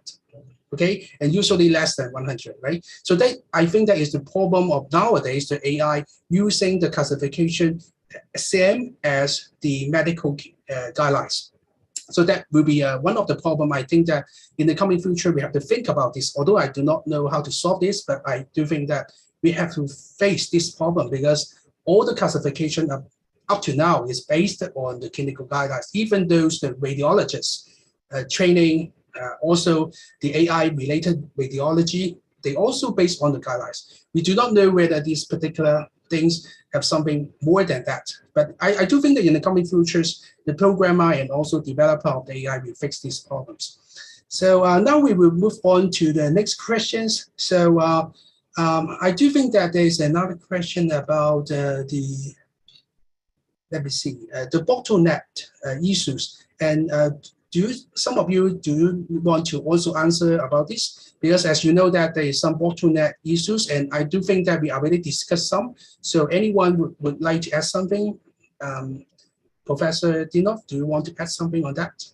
okay? And usually less than 100, right? So I think that is the problem of nowadays, the AI using the classification same as the medical guidelines. So that will be one of the problem. I think that in the coming future, we have to think about this. Although I do not know how to solve this, but I do think that we have to face this problem, because all the classification up to now is based on the clinical guidelines. Even those the radiologists training, also the AI-related radiology, they also based on the guidelines. We do not know whether these particular things have something more than that. But I do think that in the coming futures, the programmer and also developer of the AI will fix these problems. So now we will move on to the next questions. So I do think that there's another question about the bottlenecked issues. And some of you, do you want to also answer about this? Because as you know that there is some bottleneck issues, and I do think that we already discussed some. So anyone would like to add something? Professor Dinov, do you want to add something on that?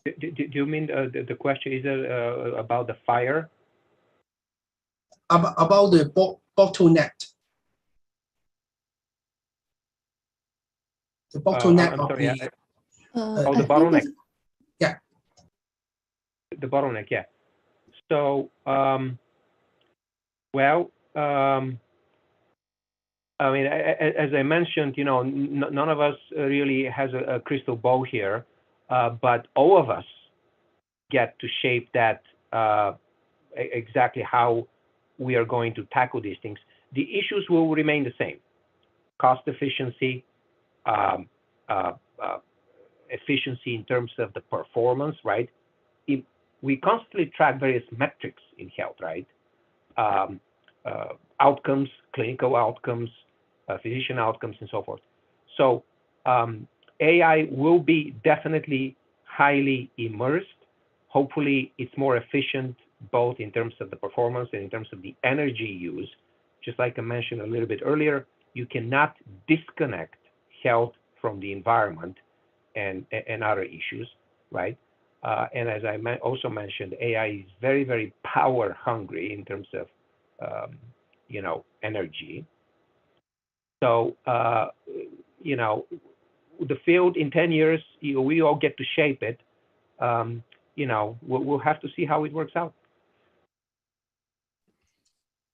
Do you mean the question is about the fire? About the bottleneck. The bottleneck I'm sorry, of the bottleneck. Yeah. The bottleneck, yeah. So, well, I mean, as I mentioned, you know, none of us really has a crystal ball here, but all of us get to shape that exactly how we are going to tackle these things. The issues will remain the same: cost efficiency, efficiency in terms of the performance, right? We constantly track various metrics in health, right? Outcomes, clinical outcomes, physician outcomes, and so forth. So AI will be definitely highly immersed. Hopefully, it's more efficient, both in terms of the performance and in terms of the energy use. Just like I mentioned a little bit earlier, you cannot disconnect health from the environment and other issues, right? And as I also mentioned, AI is very, very power hungry in terms of, you know, energy. So, you know, the field in 10 years, we all get to shape it. You know, we'll have to see how it works out.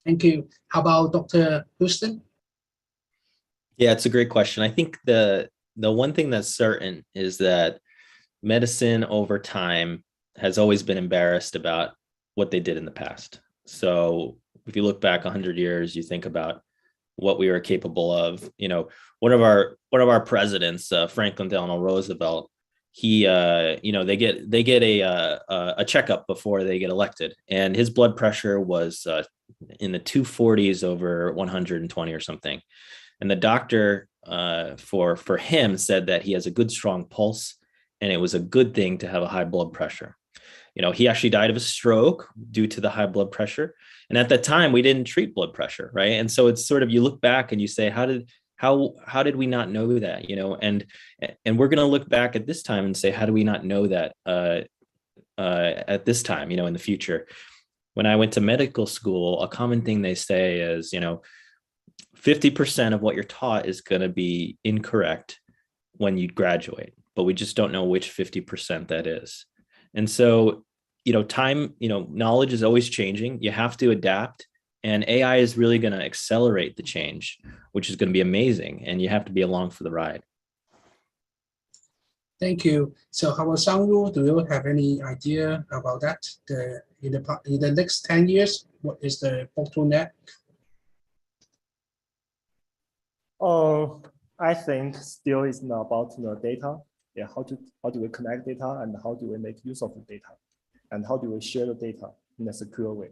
Thank you. How about Dr. Houston? Yeah, it's a great question. I think the one thing that's certain is that medicine over time has always been embarrassed about what they did in the past. So if you look back 100 years, you think about what we were capable of. You know, one of our presidents, Franklin Delano Roosevelt, he, you know, they get a checkup before they get elected, and his blood pressure was in the 240s over 120 or something. And the doctor for him said that he has a good, strong pulse, and it was a good thing to have a high blood pressure. You know, he actually died of a stroke due to the high blood pressure. And at that time, we didn't treat blood pressure, right? And so it's sort of, you look back and you say, how did we not know that? You know, and we're going to look back at this time and say, how do we not know that at this time, you know, in the future? When I went to medical school, a common thing they say is, you know, 50% of what you're taught is going to be incorrect, when you graduate, but we just don't know which 50% that is. And so, time, knowledge is always changing. You have to adapt, and AI is really going to accelerate the change, which is going to be amazing. And you have to be along for the ride. Thank you. So how about Sangru? Do you have any idea about that? In the next 10 years, what is the bottleneck? I think still it's not about the data. Yeah, how do we connect data, and how do we make use of the data, and how do we share the data in a secure way?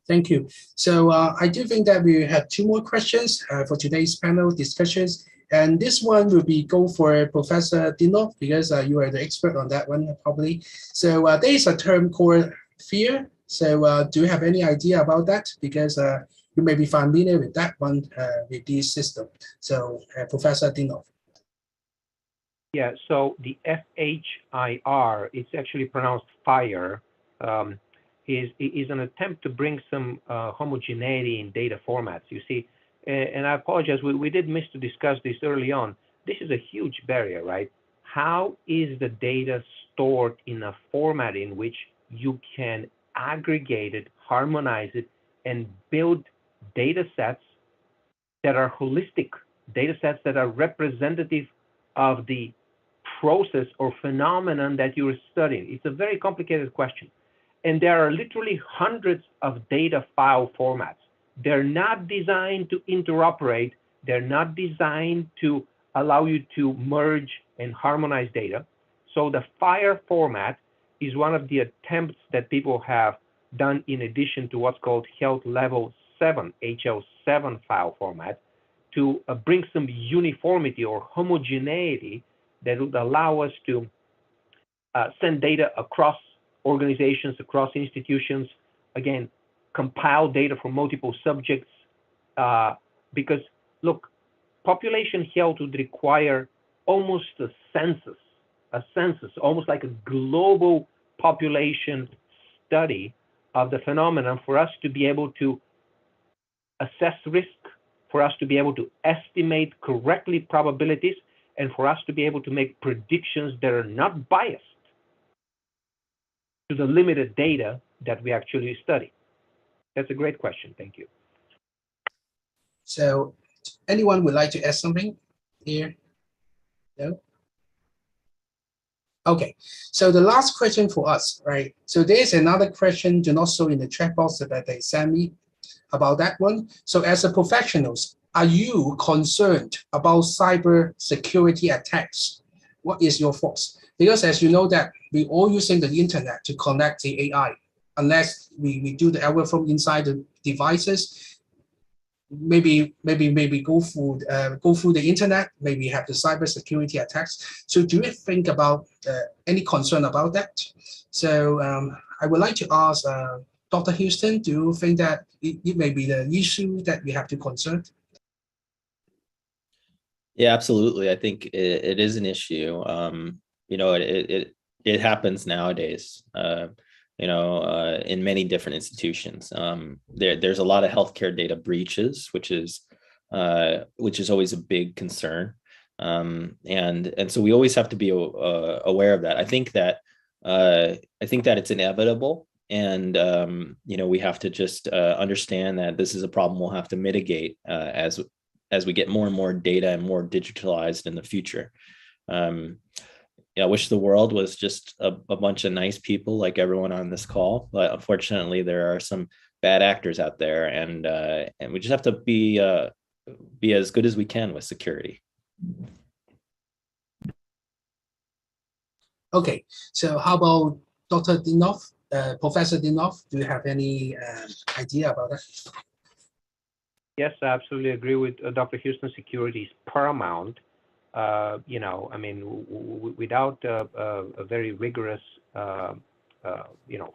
Thank you. So I do think that we have 2 more questions for today's panel discussions. And this one will go for Professor Dinov, because you are the expert on that one, probably. So there is a term called fear. So do you have any idea about that? Because you may be familiar with that one with this system. So Professor Dinov. Yeah, so the FHIR, it's actually pronounced fire, is an attempt to bring some homogeneity in data formats. You see, and I apologize, we did miss to discuss this early on. This is a huge barrier, right? How is the data stored in a format in which you can aggregate it, harmonize it, and build data sets that are holistic, data sets that are representative of the process or phenomenon that you're studying? It's a very complicated question. And there are literally hundreds of data file formats. They're not designed to interoperate. They're not designed to allow you to merge and harmonize data. So the FHIR format is one of the attempts that people have done in addition to what's called Health Level 7, HL7 file format, to bring some uniformity or homogeneity that would allow us to send data across organizations, across institutions, again, compile data from multiple subjects, because look, population health would require almost a census, almost like a global population study of the phenomenon for us to be able to assess risk, for us to be able to estimate correctly probabilities, and for us to be able to make predictions that are not biased to the limited data that we actually study. That's a great question. Thank you. So anyone would like to add something here? No? Okay, so the last question for us, right? So there's another question do not show in the chat box that they sent me about that one. So as a professionals, are you concerned about cyber security attacks? What is your thoughts? Because as you know that we all using the internet to connect the AI. Unless we do the algorithm inside the devices, maybe go through the internet, maybe have the cyber security attacks. So do you think about any concern about that? So I would like to ask Dr. Houston, do you think that it may be the issue that we have to concern? Yeah, absolutely. I think it is an issue. It happens nowadays. In many different institutions. There's a lot of healthcare data breaches, which is always a big concern. And so we always have to be aware of that. I think that it's inevitable, and we have to just understand that this is a problem we'll have to mitigate as we get more and more data and more digitalized in the future. I wish the world was just a bunch of nice people like everyone on this call, but unfortunately there are some bad actors out there, and we just have to be as good as we can with security. Okay, so how about Dr. Dinov, Professor Dinov? Do you have any idea about that? Yes, I absolutely agree with Dr. Houston. Security is paramount. Without a very rigorous,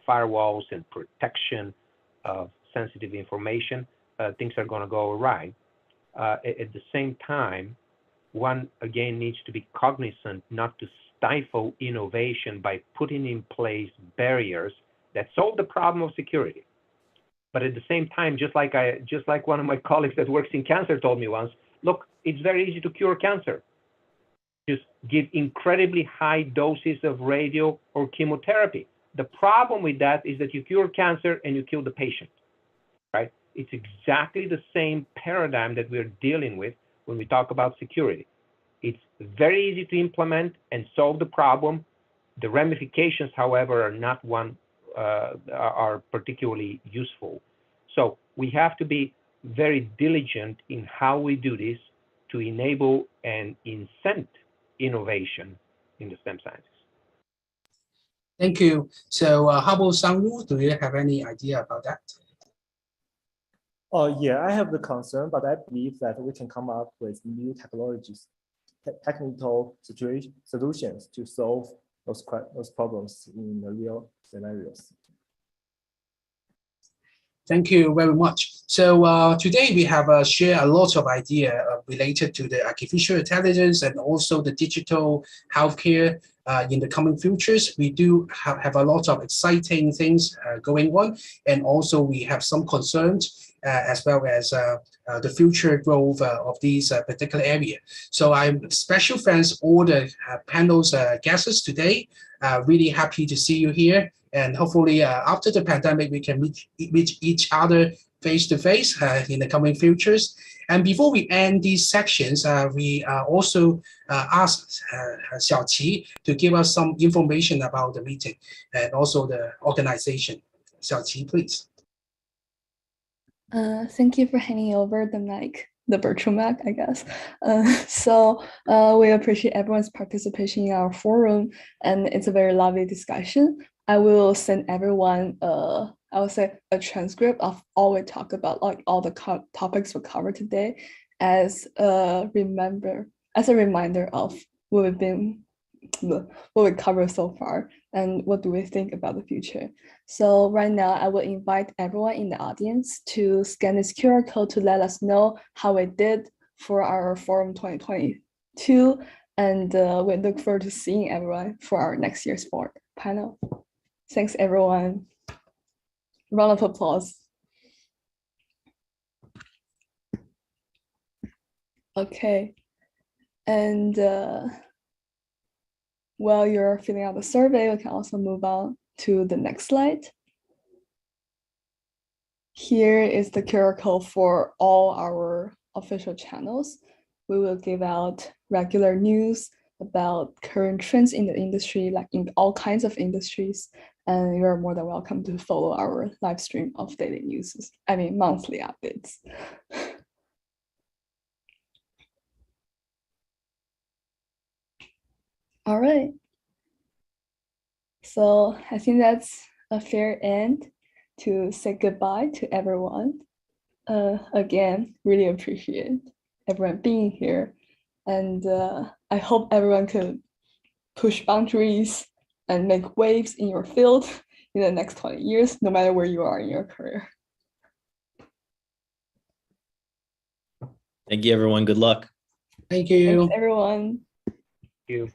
firewalls and protection of sensitive information, things are going to go awry. At the same time, one again needs to be cognizant not to stifle innovation by putting in place barriers that solve the problem of security. But at the same time, just like one of my colleagues that works in cancer told me once, look, it's very easy to cure cancer. just give incredibly high doses of radio or chemotherapy. The problem with that is that you cure cancer and you kill the patient, right? It's exactly the same paradigm that we're dealing with when we talk about security. It's very easy to implement and solve the problem. The ramifications, however, are not are particularly useful. So we have to be very diligent in how we do this to enable and incent innovation in the STEM sciences. Thank you. So how about Sang-woo? Do you have any idea about that? Oh, yeah, I have the concern, but I believe that we can come up with new technologies, technical solutions to solve those problems in the real scenarios. Thank you very much. So today we have shared a lot of idea related to the artificial intelligence and also the digital healthcare in the coming futures. We do have a lot of exciting things going on, and also we have some concerns as well as the future growth of these particular area. So I'm special thanks all the panel's guests today. Really happy to see you here. And hopefully after the pandemic, we can meet each other face to face in the coming futures. And before we end these sections, we also asked Xiaoqi to give us some information about the meeting and also the organization. Xiaoqi, please. Thank you for handing over the mic, the virtual mic, I guess. We appreciate everyone's participation in our forum, and it's a very lovely discussion. I will send everyone, I will say, a transcript of all we talk about, like all the topics we covered today, as a reminder of what we covered so far and what do we think about the future. So right now, I will invite everyone in the audience to scan this QR code to let us know how we did for our Forum 2022, and we look forward to seeing everyone for our next year's panel. Thanks, everyone. Round of applause. Okay, and while you're filling out the survey, we can also move on to the next slide. Here is the QR code for all our official channels. We will give out regular news about current trends in the industry, like in all kinds of industries. And you're more than welcome to follow our live stream of daily news, monthly updates. All right. So I think that's a fair end to say goodbye to everyone. Again, really appreciate everyone being here. And I hope everyone could push boundaries and make waves in your field in the next 20 years, no matter where you are in your career. Thank you, everyone. Good luck. Thank you. Thanks, everyone. Thank you.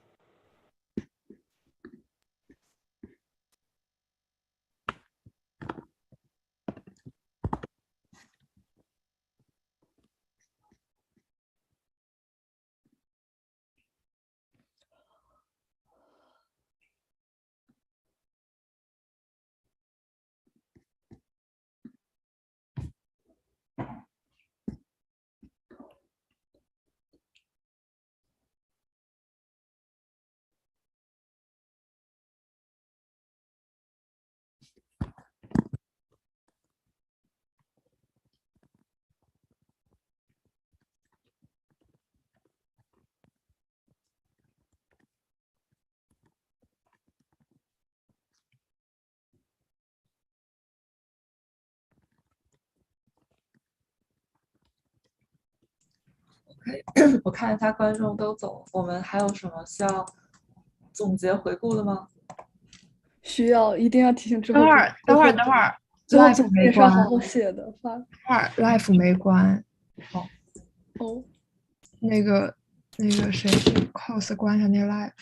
我看一下观众都走，我们还有什么需要总结回顾的吗？需要一定要提醒之后。等会儿，live 没关。好好写的话。等会儿 live 没关。哦。那个谁 cos 关一下那个 live。